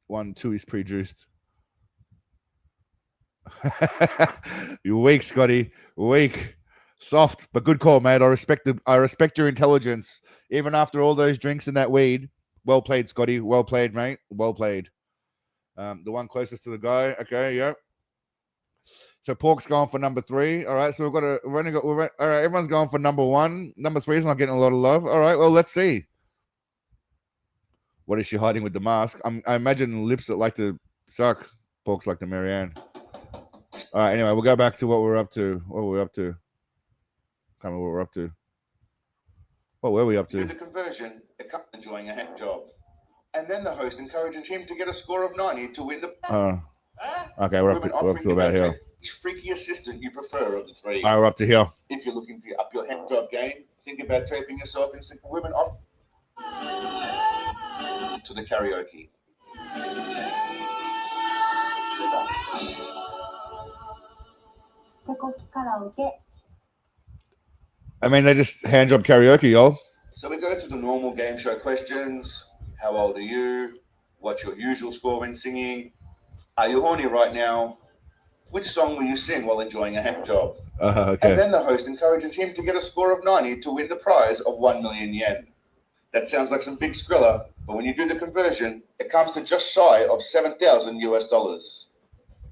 1, 2 is pre-juiced. You're weak, Scotty. Weak. Soft, but good call, mate. I respect your intelligence. Even after all those drinks and that weed. Well played, Scotty. Well played, mate. Well played. The one closest to the guy. Okay, yep. So Pork's going for number 3. All right, so all right, everyone's going for number 1. Number 3 is not getting a lot of love. All right, well, let's see. What is she hiding with the mask? I imagine lips that like to suck. Pork's like the Marianne. All right, anyway, we'll go back to what we're up to. What were we up to? Can't remember what we're up to. What were we up to? Do the conversion, enjoying a hand job. And then the host encourages him to get a score of 90 to win the... Okay, we're up to about here. Which freaky assistant you prefer of the 3? All right, we're up to here. If you're looking to up your hand job game, think about draping yourself in simple women off to the karaoke. I mean, they just hand job karaoke, y'all. So we go through the normal game show questions. How old are you? What's your usual score when singing? Are you horny right now? Which song will you sing while enjoying a hand job? Okay. And then the host encourages him to get a score of 90 to win the prize of 1 million yen. That sounds like some big skrilla, but when you do the conversion, it comes to just shy of $7,000 US.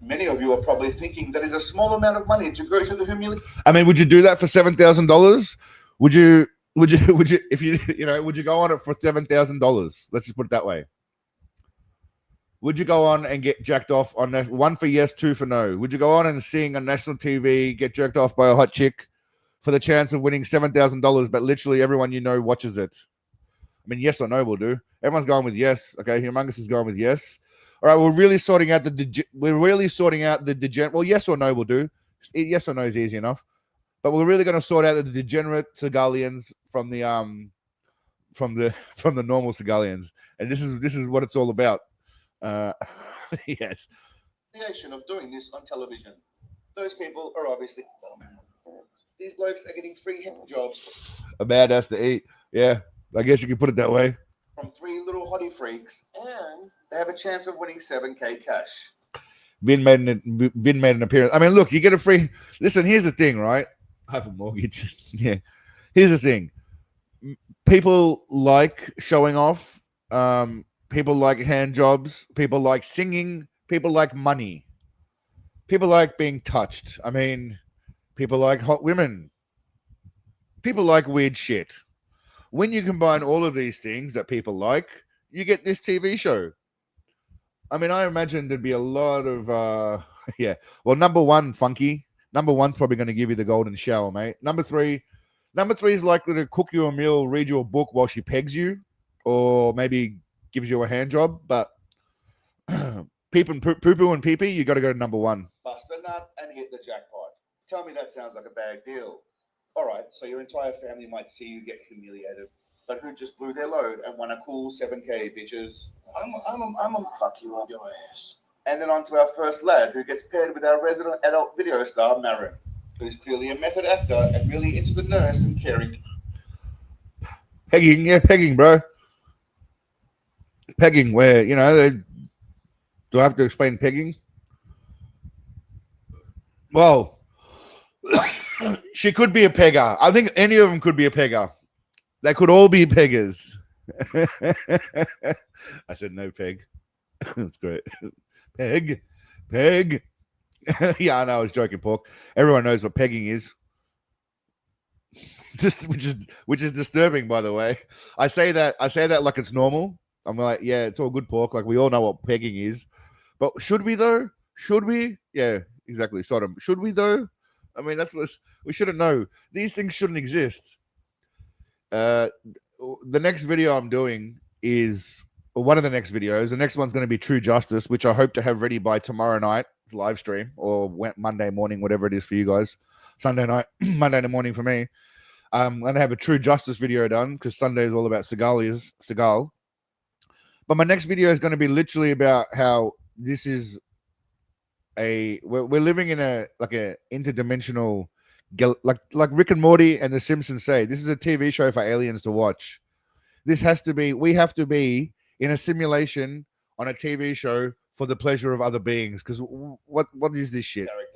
Many of you are probably thinking that is a small amount of money to go to the humiliation. I mean, would you do that for $7,000? Would you if you would you go on it for $7,000? Let's just put it that way. Would you go on and get jacked off on 1 for yes, 2 for no? Would you go on and sing on national TV, get jerked off by a hot chick for the chance of winning $7,000, but literally everyone you know watches it? I mean, yes or no will do. Everyone's going with yes. Okay, Humongous is going with yes. All right, we're really sorting out the degenerate. Well, yes or no will do. Yes or no is easy enough. But we're really going to sort out the degenerate Cigalians from the normal Cigalians, and this is what it's all about. Yes. Of doing this on television. Those people are obviously these blokes are getting free hand jobs. A bad ass to eat. Yeah, I guess you could put it that way. From 3 little hottie freaks, and they have a chance of winning 7K cash. Vin made an appearance. I mean, look, you get a free. Listen, here's the thing, right? I have a mortgage. Yeah. Here's the thing. People like showing off. People like hand jobs. People like singing. People like money. People like being touched. I mean, people like hot women. People like weird shit. When you combine all of these things that people like, you get this TV show. I mean, I imagine there'd be a lot of, yeah. Well, number 1, funky. Number 1's probably going to give you the golden shower, mate. Number 3 is likely to cook you a meal, read you a book while she pegs you, or maybe gives you a hand job. But poo and pee, you got to go to number one. Bust a nut and hit the jackpot. Tell me that sounds like a bad deal. All right, so your entire family might see you get humiliated, but who just blew their load and won a cool 7K, bitches? I'm a fuck you up your ass. And then on to our first lad, who gets paired with our resident adult video star, Marin, who's clearly a method actor and really into the nurse and caring. Pegging, yeah, pegging, bro. Pegging, where, you know, do I have to explain pegging? Well, she could be a pegger. I think any of them could be a pegger. They could all be peggers. I said no peg. That's great. Peg. Yeah, I know, I was joking, Pork. Everyone knows what pegging is. Just which is disturbing, by the way. I say that like it's normal. I'm like, yeah, it's all good, Pork. Like, we all know what pegging is. But should we though? Should we? Yeah, exactly. Sodom. Should we though? I mean, that's what we shouldn't know. These things shouldn't exist. The next video I'm doing is one of the next videos. The next one's going to be True Justice, which I hope to have ready by tomorrow night live stream, or Monday morning, whatever it is for you guys. Sunday night, Monday morning for me. I'm going to have a True Justice video done because Sunday is all about Seagal. But my next video is going to be literally about how this is we're living in a interdimensional, like Rick and Morty and The Simpsons say, this is a TV show for aliens to watch. We have to be in a simulation on a TV show for the pleasure of other beings. Because what is this shit? Character.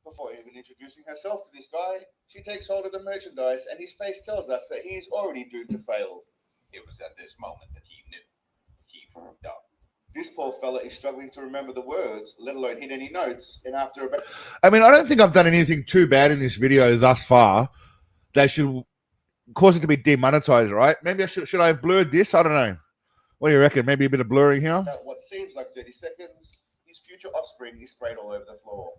Before even introducing herself to this guy, she takes hold of the merchandise, and his face tells us that he is already doomed to fail. It was at this moment that he knew. He fucked up. This poor fella is struggling to remember the words, let alone hit any notes. And after about, I mean, I don't think I've done anything too bad in this video thus far that should cause it to be demonetized, right? Maybe I should I have blurred this? I don't know. What do you reckon? Maybe a bit of blurring here? about what seems like 30 seconds, his future offspring is sprayed all over the floor.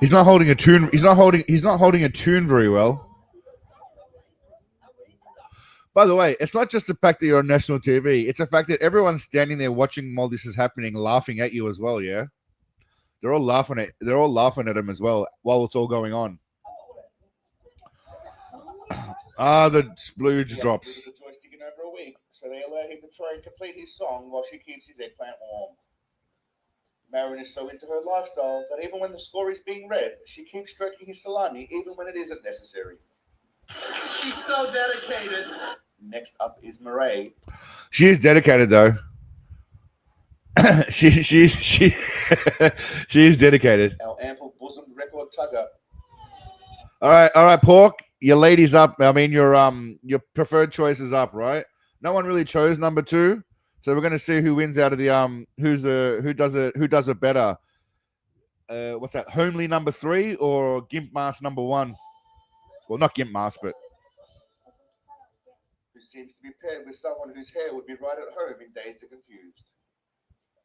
He's not holding a tune. He's not holding a tune very well. By the way, it's not just the fact that you're on national TV. It's the fact that everyone's standing there watching while this is happening, laughing at you as well. Yeah, they're all laughing at him as well while it's all going on. The splooge drops. The joystick in over a week, so they allow him to try and complete his song while she keeps his eggplant warm. Marin is so into her lifestyle that even when the score is being read, she keeps stroking his salami even when it isn't necessary. She's so dedicated. Next up is Murray. She is dedicated, though. she is dedicated. Our ample-bosomed record tugger. All right, Pork. Your lady's up. I mean, your preferred choice is up, right? No one really chose number 2, so we're going to see who wins out of the who does it better. What's that? Homely number 3 or Gimp Mask number 1? Well, not Gimp Mask, but Who seems to be paired with someone whose hair would be right at home in Dazed and Confused.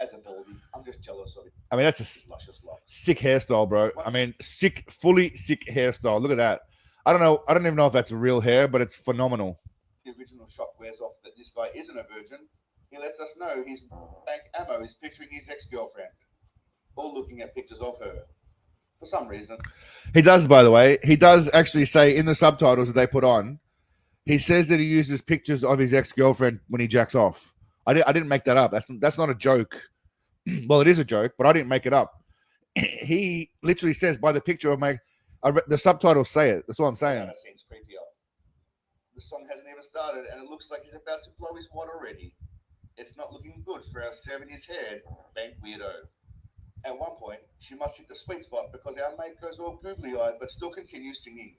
As a baldy, I'm just jealous of it. I mean, that's a Luscious locks. sick hairstyle, bro. I mean, fully sick hairstyle. Look at that. I don't know. I don't even know if that's real hair, but it's phenomenal. The original shot wears off that this guy isn't a virgin. He lets us know his bank ammo is picturing his ex-girlfriend. All looking at pictures of her. For some reason. He does, by the way. He does actually say in the subtitles that they put on, he says that he uses pictures of his ex-girlfriend when he jacks off. I didn't make that up. That's not a joke. Well, it is a joke, but I didn't make it up. He literally says by the picture of the subtitles say it. That's what I'm saying. That seems creepier. The song hasn't even started, and it looks like he's about to blow his wad already. It's not looking good for our 70s haired bank weirdo. At one point, she must hit the sweet spot because our mate goes all googly-eyed but still continues singing.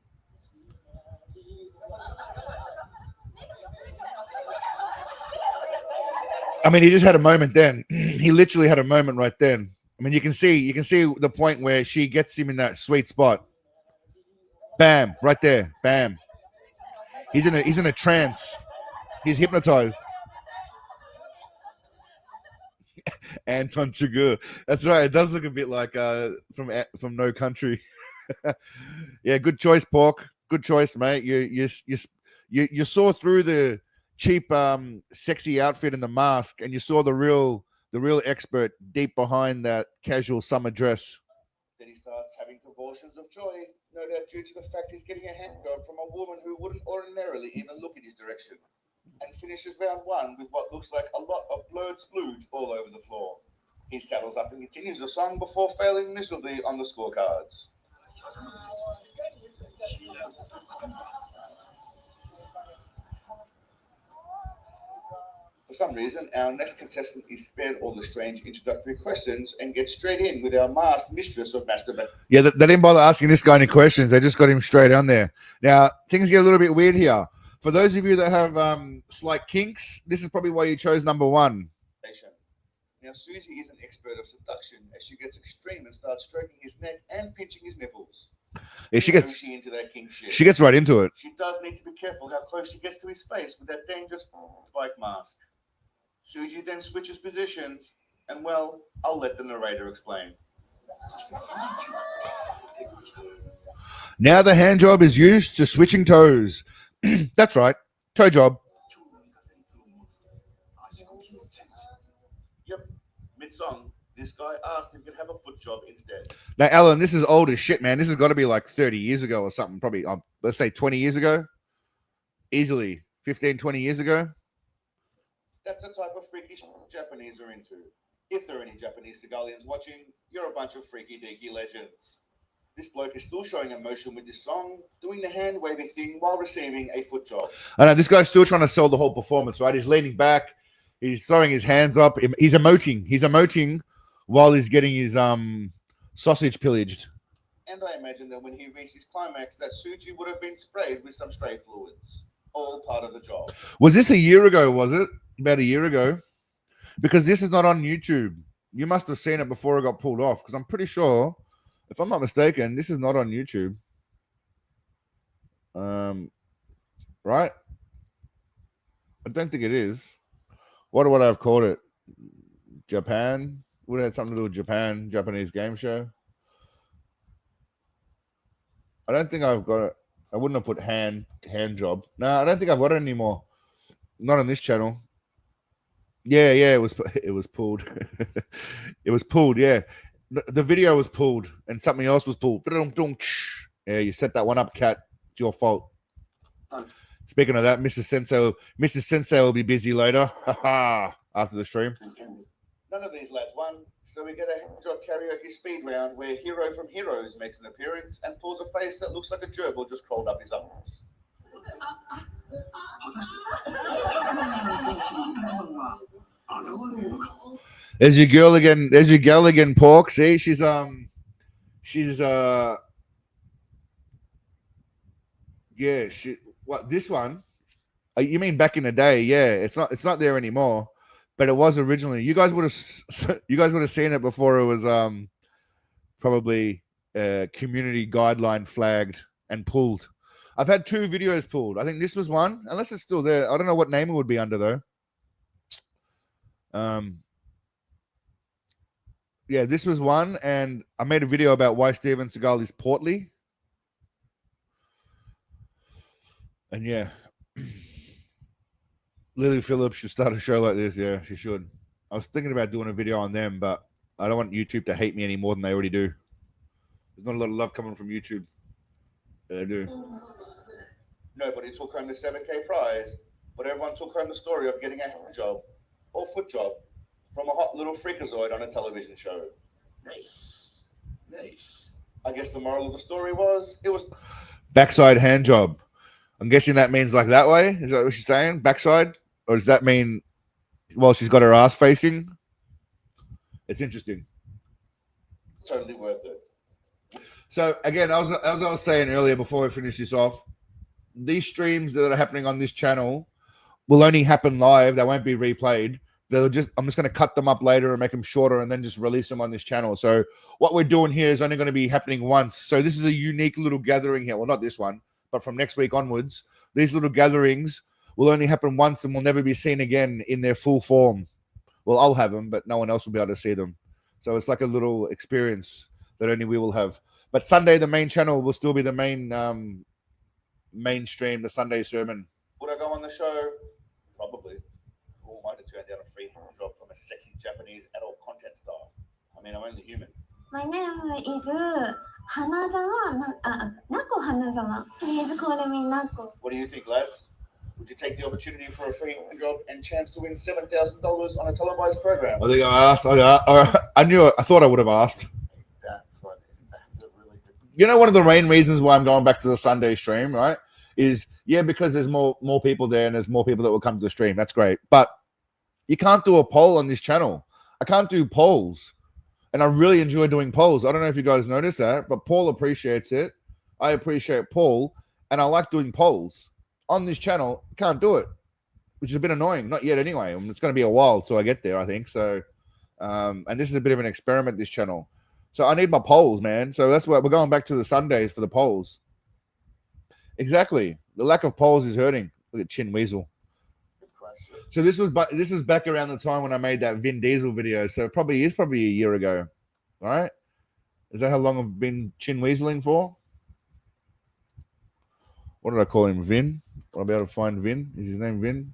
I mean, he just had a moment then. He literally had a moment right then. I mean, you can see the point where she gets him in that sweet spot. Bam, right there. Bam. He's in a trance. He's hypnotized. Anton Chigurh. That's right. It does look a bit like from No Country. Yeah, good choice, Pork. Good choice, mate. You saw through the cheap sexy outfit and the mask, and you saw the real expert deep behind that casual summer dress. Then he starts having convulsions of joy, no doubt due to the fact he's getting a hand job from a woman who wouldn't ordinarily even look in his direction, and finishes round one with what looks like a lot of blurred splooge all over the floor. He saddles up and continues the song before failing miserably on the scorecards. For some reason, our next contestant is spared all the strange introductory questions and gets straight in with our masked mistress of masturbation. Yeah, they didn't bother asking this guy any questions. They just got him straight on there. Now, things get a little bit weird here. For those of you that have slight kinks, this is probably why you chose number one. Now, Susie is an expert of seduction as she gets extreme and starts stroking his neck and pinching his nipples. Yeah, she gets into that kink shit. She gets right into it. She does need to be careful how close she gets to his face with that dangerous spike mask. Suji then switches positions, and well, I'll let the narrator explain. Now the hand job is used to switching toes. That's right, toe job. Yep, mid-song, this guy asked if he could have a foot job instead. Now, Alan, this is old as shit, man. This has got to be like 30 years ago or something. Probably, let's say 20 years ago. Easily 15, 20 years ago. That's the type of freaky shit Japanese are into. If there are any Japanese civilians watching, you're a bunch of freaky deaky legends. This bloke is still showing emotion with this song, doing the hand wavy thing while receiving a foot job. I know this guy's still trying to sell the whole performance, right? He's leaning back, he's throwing his hands up, he's emoting while he's getting his sausage pillaged. And I imagine that when he reached his climax, that Suji would have been sprayed with some stray fluids. All part of the job. Was this a year ago, was it? About a year ago? Because this is not on YouTube. You must have seen it before it got pulled off, because I'm pretty sure, if I'm not mistaken, this is not on YouTube. Right? I don't think it is. What would I have called it? Japan? Would have had something to do with Japan, Japanese game show. I don't think I've got it. I wouldn't have put hand job. No, I don't think I've got it anymore. Not on this channel. Yeah, it was pulled. It was pulled, yeah. The video was pulled and something else was pulled. Yeah, you set that one up, Kat. It's your fault. Speaking of that, Mrs. Sensei will be busy later. After the stream. None of these lads won, so we get a job karaoke speed round where Hero from Heroes makes an appearance and pulls a face that looks like a gerbil just crawled up his arms. There's your girl again, Pork. See, she's what, this one? You mean back in the day? Yeah, it's not there anymore, but it was originally. You guys would have seen it before it was probably community guideline flagged and pulled. I've had 2 videos pulled. I think this was one, unless it's still there. I don't know what name it would be under though. Yeah, this was one, and I made a video about why Steven Seagal is portly. And yeah, Lily Phillips should start a show like this. Yeah, she should. I was thinking about doing a video on them, but I don't want YouTube to hate me any more than they already do. There's not a lot of love coming from YouTube. They do. Nobody took home the 7K prize, but everyone took home the story of getting a hand job or foot job from a hot little freakazoid on a television show. Nice. I guess the moral of the story was it was backside hand job. I'm guessing that means like that way. Is that what she's saying? Backside? Or does that mean, well, she's got her ass facing? It's interesting. totally worth it. So again, as I was saying earlier before we finish this off, these streams that are happening on this channel will only happen live. They won't be replayed. I'm just going to cut them up later and make them shorter and then just release them on this channel. So what we're doing here is only going to be happening once. So this is a unique little gathering here. Well, not this one, but from next week onwards, these little gatherings will only happen once and will never be seen again in their full form. Well, I'll have them, but no one else will be able to see them. So it's like a little experience that only we will have. But Sunday, the main channel will still be the mainstream, the Sunday sermon. Would I go on the show? Probably. Or might have turned down a free hand job from a sexy Japanese adult content star. I mean, I'm only human. My name is Nako Hanazawa. Please call me Nako. What do you think, lads? Would you take the opportunity for a free hand job and chance to win $7,000 on a televised program? I think I asked. I knew it. I thought I would have asked. That's funny. That's a really good. You know, one of the main reasons why I'm going back to the Sunday stream, right, is because there's more people there and there's more people that will come to the stream. That's great. But you can't do a poll on this channel. I can't do polls. And I really enjoy doing polls. I don't know if you guys notice that, but Paul appreciates it. I appreciate Paul. And I like doing polls. On this channel, can't do it, which is a bit annoying. Not yet anyway. It's going to be a while till I get there, I think. So, and this is a bit of an experiment, this channel. So I need my polls, man. So that's why we're going back to the Sundays for the polls. Exactly. The lack of polls is hurting. Look at Chin Weasel. So this was back around the time when I made that Vin Diesel video. So it probably is a year ago. All right. Is that how long I've been Chin Weaseling for? What did I call him? Vin? I'll be able to find Vin. Is his name Vin?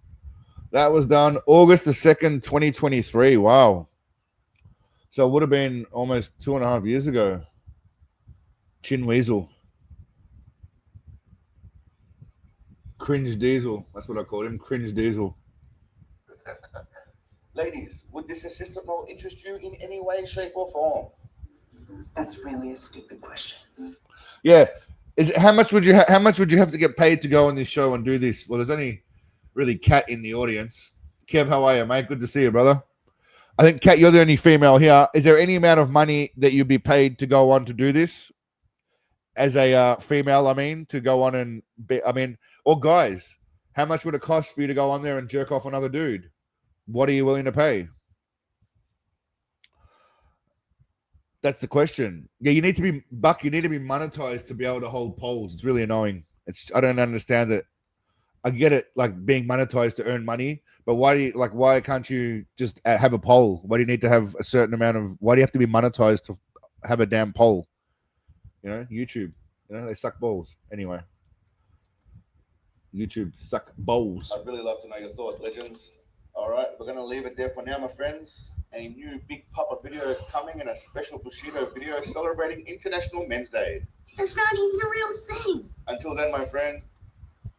That was done August the 2nd, 2023. Wow. So it would have been almost 2.5 years ago. Chin Weasel. Cringe Diesel. That's what I called him. Cringe Diesel. Ladies, would this assistant role interest you in any way, shape, or form? That's really a stupid question. Yeah. How much would you have to get paid to go on this show and do this? Well, there's only really Kat in the audience. Kev, how are you, mate? Good to see you, brother. I think, Kat, you're the only female here. Is there any amount of money that you'd be paid to go on to do this? As a female, I mean, to go on and be, I mean, or guys, how much would it cost for you to go on there and jerk off another dude? What are you willing to pay? That's the question. Yeah, you need to be monetized to be able to hold polls. It's really annoying. I don't understand it. I get it, like being monetized to earn money, but why can't you just have a poll? Why do you need to have a certain amount of? Why do you have to be monetized to have a damn poll? You know, YouTube. You know, they suck balls. Anyway, YouTube suck balls. I'd really love to know your thoughts, legends. All right, we're going to leave it there for now, my friends. A new Big Papa video coming and a special Bushido video celebrating International Men's Day. It's not even a real thing. Until then, my friend.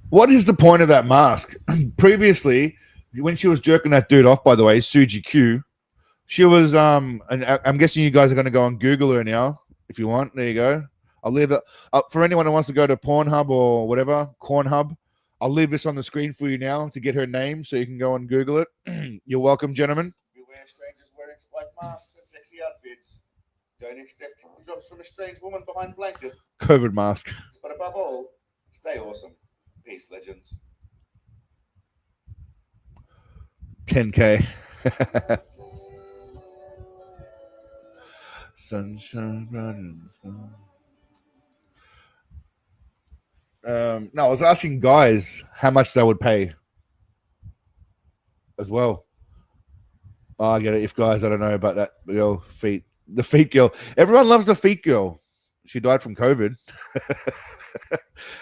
What is the point of that mask? Previously, when she was jerking that dude off, by the way, Suji Q, she was, and I'm guessing you guys are going to go and Google her now, if you want. There you go. I'll leave it up for anyone who wants to go to Pornhub or whatever, Cornhub. I'll leave this on the screen for you now to get her name so you can go and Google it. You're welcome, gentlemen. Beware strangers wearing spike masks and sexy outfits. Don't accept drops from a strange woman behind blanket. COVID mask. But above all, stay awesome. Peace, legends. 10K. Sunshine bright in the sky. No, I was asking guys how much they would pay as well. Oh, I get it. If guys, I don't know about that girl, feet. The feet girl. Everyone loves the feet girl. She died from COVID.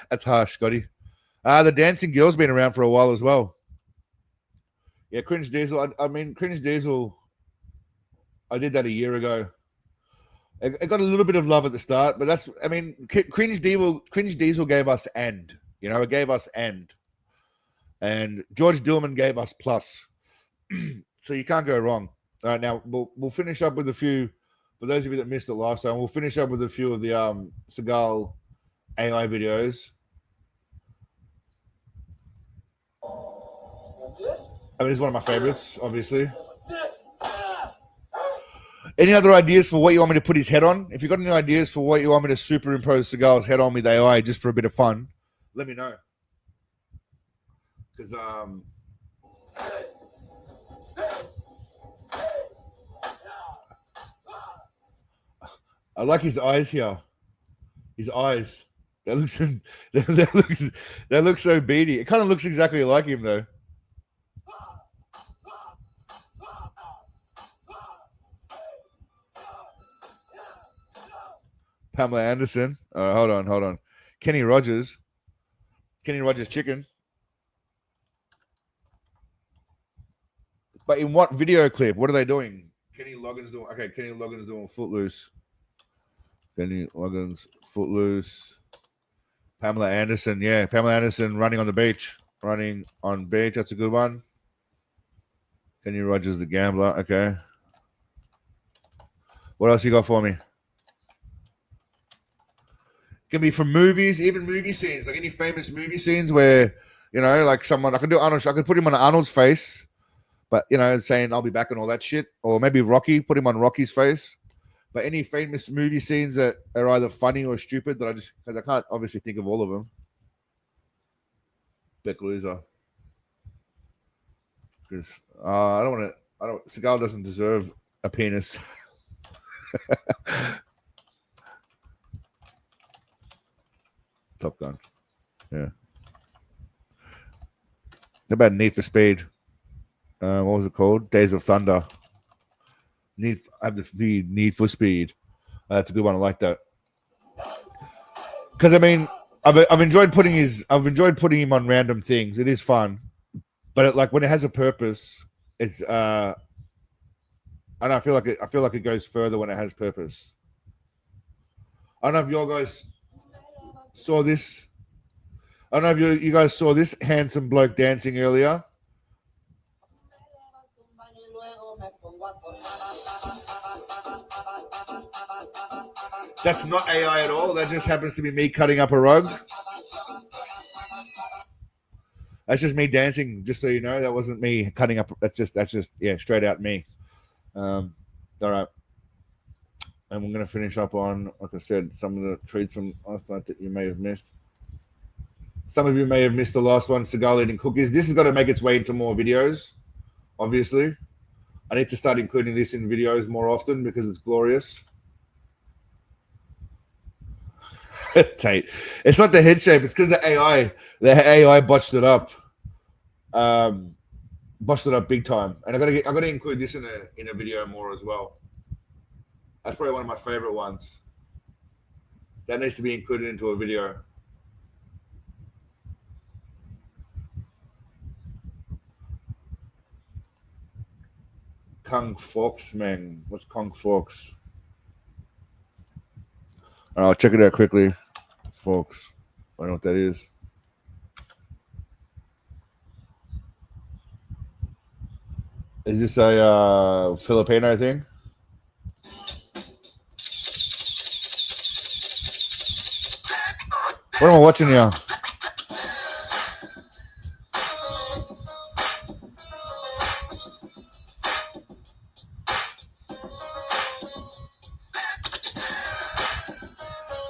That's harsh, Scotty. The dancing girl's been around for a while as well. Yeah, Cringe Diesel. I mean, Cringe Diesel, I did that a year ago. It got a little bit of love at the start, but that's, I mean, Cringe Diesel gave us end. You know, it gave us end. And George Dillman gave us plus. So you can't go wrong. All right, now we'll finish up with a few, for those of you that missed it last time, we'll finish up with a few of the Seagal AI videos. I mean, it's one of my favorites, obviously. Any other ideas for what you want me to put his head on? If you've got any ideas for what you want me to superimpose Seagal's head on with AI just for a bit of fun, let me know. Because, I like his eyes here. His eyes. That looks so beady. It kind of looks exactly like him, though. Pamela Anderson. Hold on. Kenny Rogers chicken. But in what video clip? What are they doing? Kenny Loggins doing Footloose. Kenny Loggins, Footloose. Pamela Anderson, yeah. Pamela Anderson running on beach. That's a good one. Kenny Rogers, the gambler. Okay. What else you got for me? Can be from movies, even movie scenes, like any famous movie scenes where, like someone, I could put him on Arnold's face, but, saying I'll be back and all that shit. Or maybe Rocky, put him on Rocky's face. But any famous movie scenes that are either funny or stupid that because I can't obviously think of all of them. Beck loser. Because Seagal doesn't deserve a penis. Top Gun. Yeah. How about Need for Speed? What was it called? Days of Thunder. Need for Speed. That's a good one. I like that. Because I've enjoyed putting him on random things. It is fun, but when it has a purpose, it's and I feel like it goes further when it has purpose. I don't know if you guys saw this. I don't know if you guys saw this handsome bloke dancing earlier. That's not AI at all. That just happens to be me cutting up a rug. That's just me dancing, just so you know. That wasn't me cutting up. That's just straight out me. All right. And we're going to finish up on, like I said, some of the treats from last night that you may have missed. Some of you may have missed the last one, Seagal eating cookies. This has got to make its way into more videos, obviously. I need to start including this in videos more often because it's glorious. Tate. It's not the head shape. It's because the AI botched it up. Botched it up big time. And I gotta include this in a video more as well. That's probably one of my favorite ones. That needs to be included into a video. Kung Fox, man. What's Kung Fox? I'll check it out quickly. Fox. I don't know what that is. Is this a Filipino thing? What am I watching here?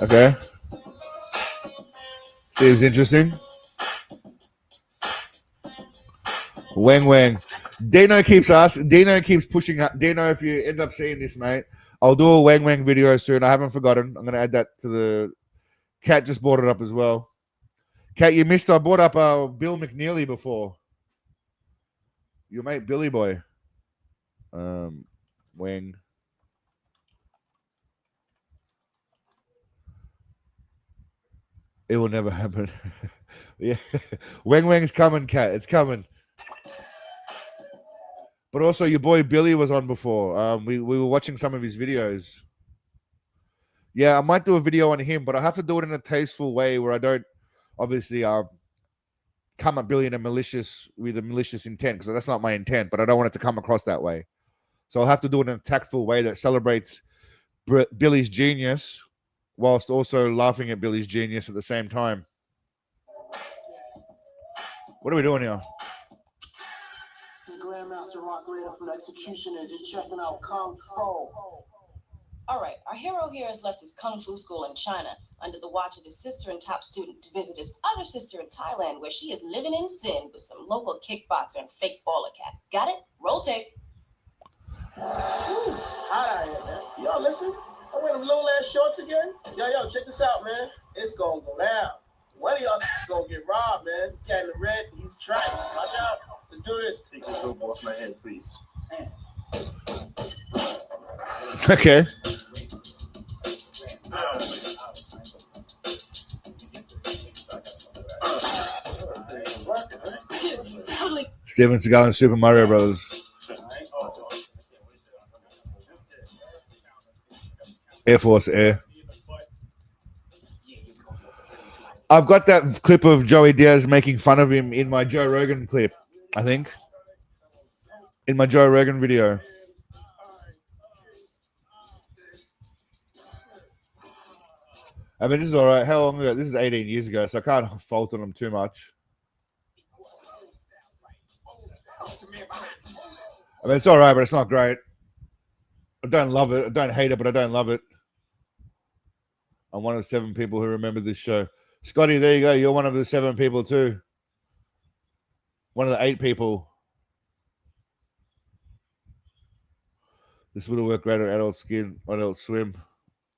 Okay. Seems interesting. Wang. Dino keeps pushing up. Dino, if you end up seeing this, mate, I'll do a Wang video soon. I haven't forgotten. I'm going to add that to the... Kat just brought it up as well. Kat, you missed. I brought up Bill McNeely before. Your mate Billy Boy. Wang. It will never happen. Yeah. Wang's coming, Kat. It's coming. But also your boy Billy was on before. We were watching some of his videos. Yeah, I might do a video on him, but I have to do it in a tasteful way where I don't obviously come at Billy with a malicious intent, because that's not my intent, but I don't want it to come across that way. So I'll have to do it in a tactful way that celebrates Billy's genius whilst also laughing at Billy's genius at the same time. What are we doing here? The Grandmaster Rock Raider from Execution is just checking out Kung Fu. All right, our hero here has left his Kung Fu school in China under the watch of his sister and top student to visit his other sister in Thailand, where she is living in sin with some local kickboxer and fake baller cat. Got it? Roll tape. Ooh, it's hot out here, man. Yo, listen, I wear them little ass shorts again. Yo, check this out, man. It's gonna go down. One of y'all gonna get robbed, man. This cat in the red, he's trying. Watch out. Let's do this. Take this rope off my head, please. Okay. Steven Seagal and Super Mario Brothers. Air Force Air. I've got that clip of Joey Diaz making fun of him in my Joe Rogan clip, I think. In my Joe Rogan video. I mean, this is all right. How long ago? This is 18 years ago, so I can't fault on him too much. I mean, it's all right, but it's not great. I don't love it. I don't hate it, but I don't love it. I'm one of 7 people who remember this show. Scotty, there you go. You're one of the 7 people too. One of the 8 people. This would have worked great on Adult Swim.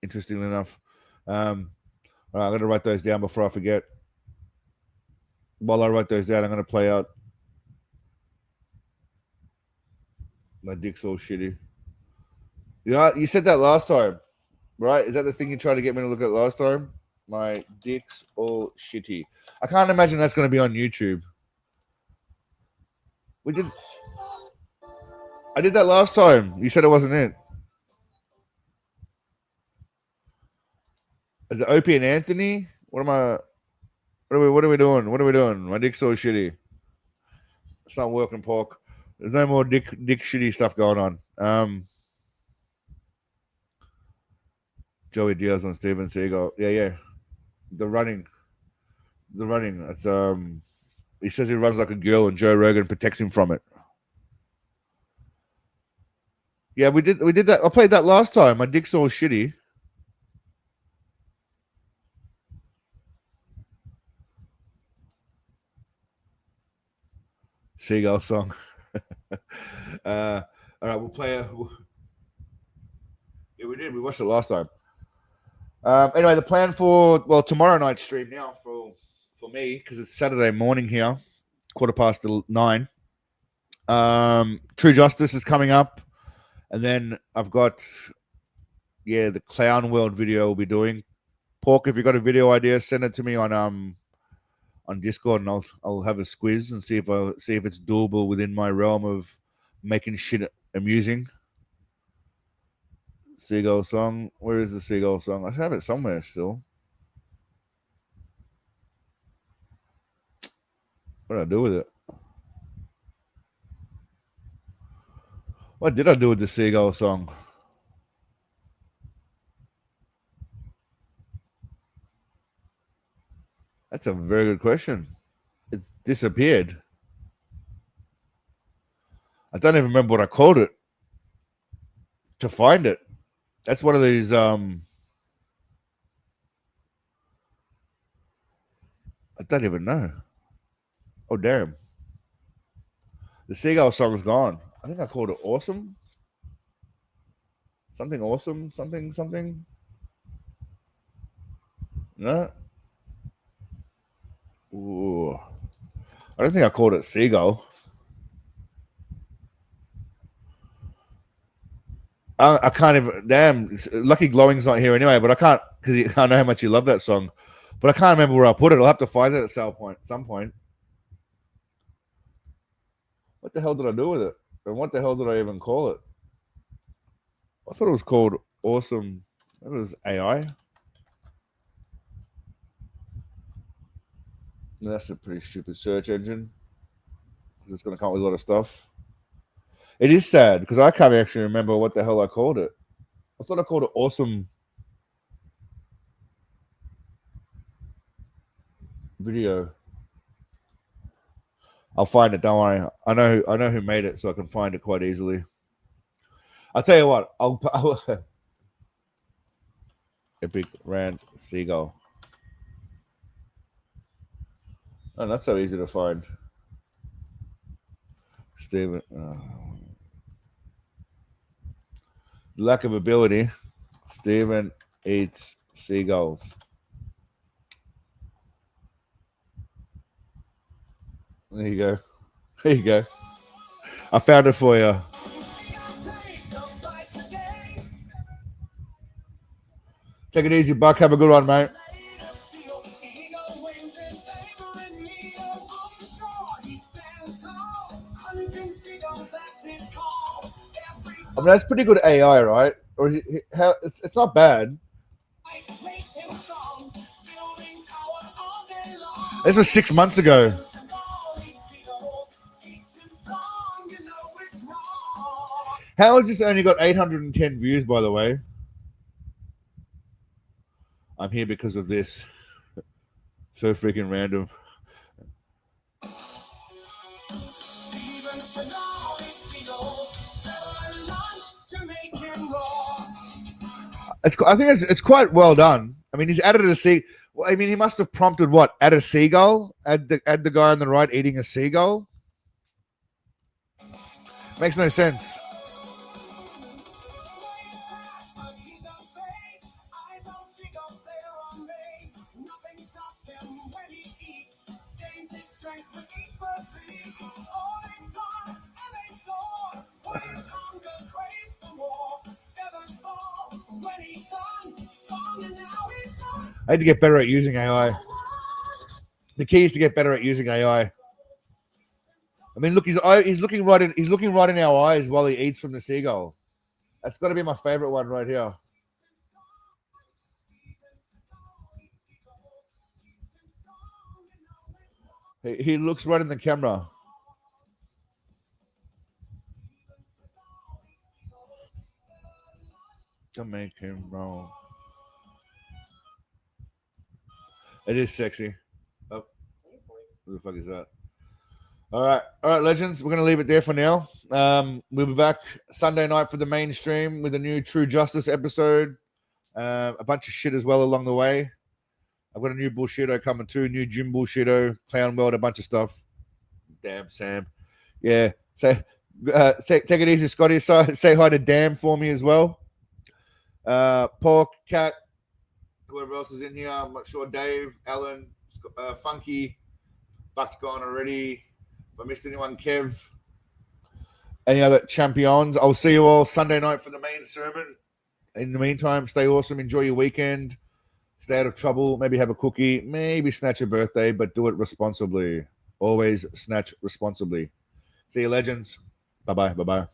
Interestingly enough. All right, I'm going to write those down before I forget. While I write those down, I'm going to play out My Dick's All Shitty. Yeah, you said that last time, right? Is that the thing you tried to get me to look at last time? My Dick's All Shitty. I can't imagine that's going to be on YouTube. I did that last time. You said it wasn't it. Is it Opie and Anthony? What are we doing? What are we doing? My Dick's All Shitty. It's not working, pork. There's no more dick shitty stuff going on. Joey Diaz on Steven Seagal. Yeah. The running. That's he says he runs like a girl and Joe Rogan protects him from it. Yeah, we did that. I played that last time. My Dick's All Shitty. Seagull song. All right, we'll play yeah, we did. We watched it last time. Anyway, the plan for tomorrow night's stream now for me, because it's Saturday morning here, 9:15. True Justice is coming up, and then I've got the Clown World video we'll be doing. Pork, if you got a video idea, send it to me on Discord, and I'll have a squiz and see if it's doable within my realm of making shit amusing. Seagull song. Where is the Seagull song? I have it somewhere still. What did I do with it? What did I do with the Seagull song? That's a very good question. It's disappeared. I don't even remember what I called it to find it. That's one of these I don't even know. Oh damn. The Seagull song is gone. I think I called it Awesome. Something awesome. Something. No. Ooh. I don't think I called it Seagull. I can't even. Damn, Lucky Glowing's not here anyway. But I can't, because I know how much you love that song. But I can't remember where I put it. I'll have to find it at some point. What the hell did I do with it? And what the hell did I even call it? I thought it was called Awesome. That was AI. That's a pretty stupid search engine. It's going to come up with a lot of stuff. It is sad because I can't actually remember what the hell I called it. I thought I called it Awesome Video. I'll find it. Don't worry. I know who made it, so I can find it quite easily. I'll tell you what. I'll Epic Rant Seagull. Oh, that's so easy to find. Steven. Lack of ability. Steven eats seagulls. There you go. There you go. I found it for you. Take it easy, Buck. Have a good one, mate. that's pretty good AI, right? Or how it's not bad. This was 6 months ago. How has this only got 810 views, by the way? I'm here because of this. So freaking random. I think it's quite well done. I mean, he's added a sea. Well, I mean, he must have prompted what? Add a seagull. Add the guy on the right eating a seagull. Makes no sense. I had to get better at using AI. The key is to get better at using AI. I mean, look, he's looking right in our eyes while he eats from the seagull. That's got to be my favorite one right here. He looks right in the camera. To make him wrong. It is sexy. Oh, who the fuck is that? All right, legends. We're gonna leave it there for now. We'll be back Sunday night for the mainstream with a new True Justice episode. A bunch of shit as well along the way. I've got a new bullshitter coming too, new gym bullshitter, Clown World, a bunch of stuff. Damn, Sam. Yeah. So take it easy, Scotty. So say hi to Damn for me as well. Pork, Cat, whoever else is in here. I'm not sure. Dave, Alan, Funky, Buck's gone already. If I missed anyone, Kev, any other champions, I'll see you all Sunday night for the main sermon. In the meantime, stay awesome. Enjoy your weekend. Stay out of trouble. Maybe have a cookie. Maybe snatch a birthday, but do it responsibly. Always snatch responsibly. See you, legends. Bye-bye. Bye-bye.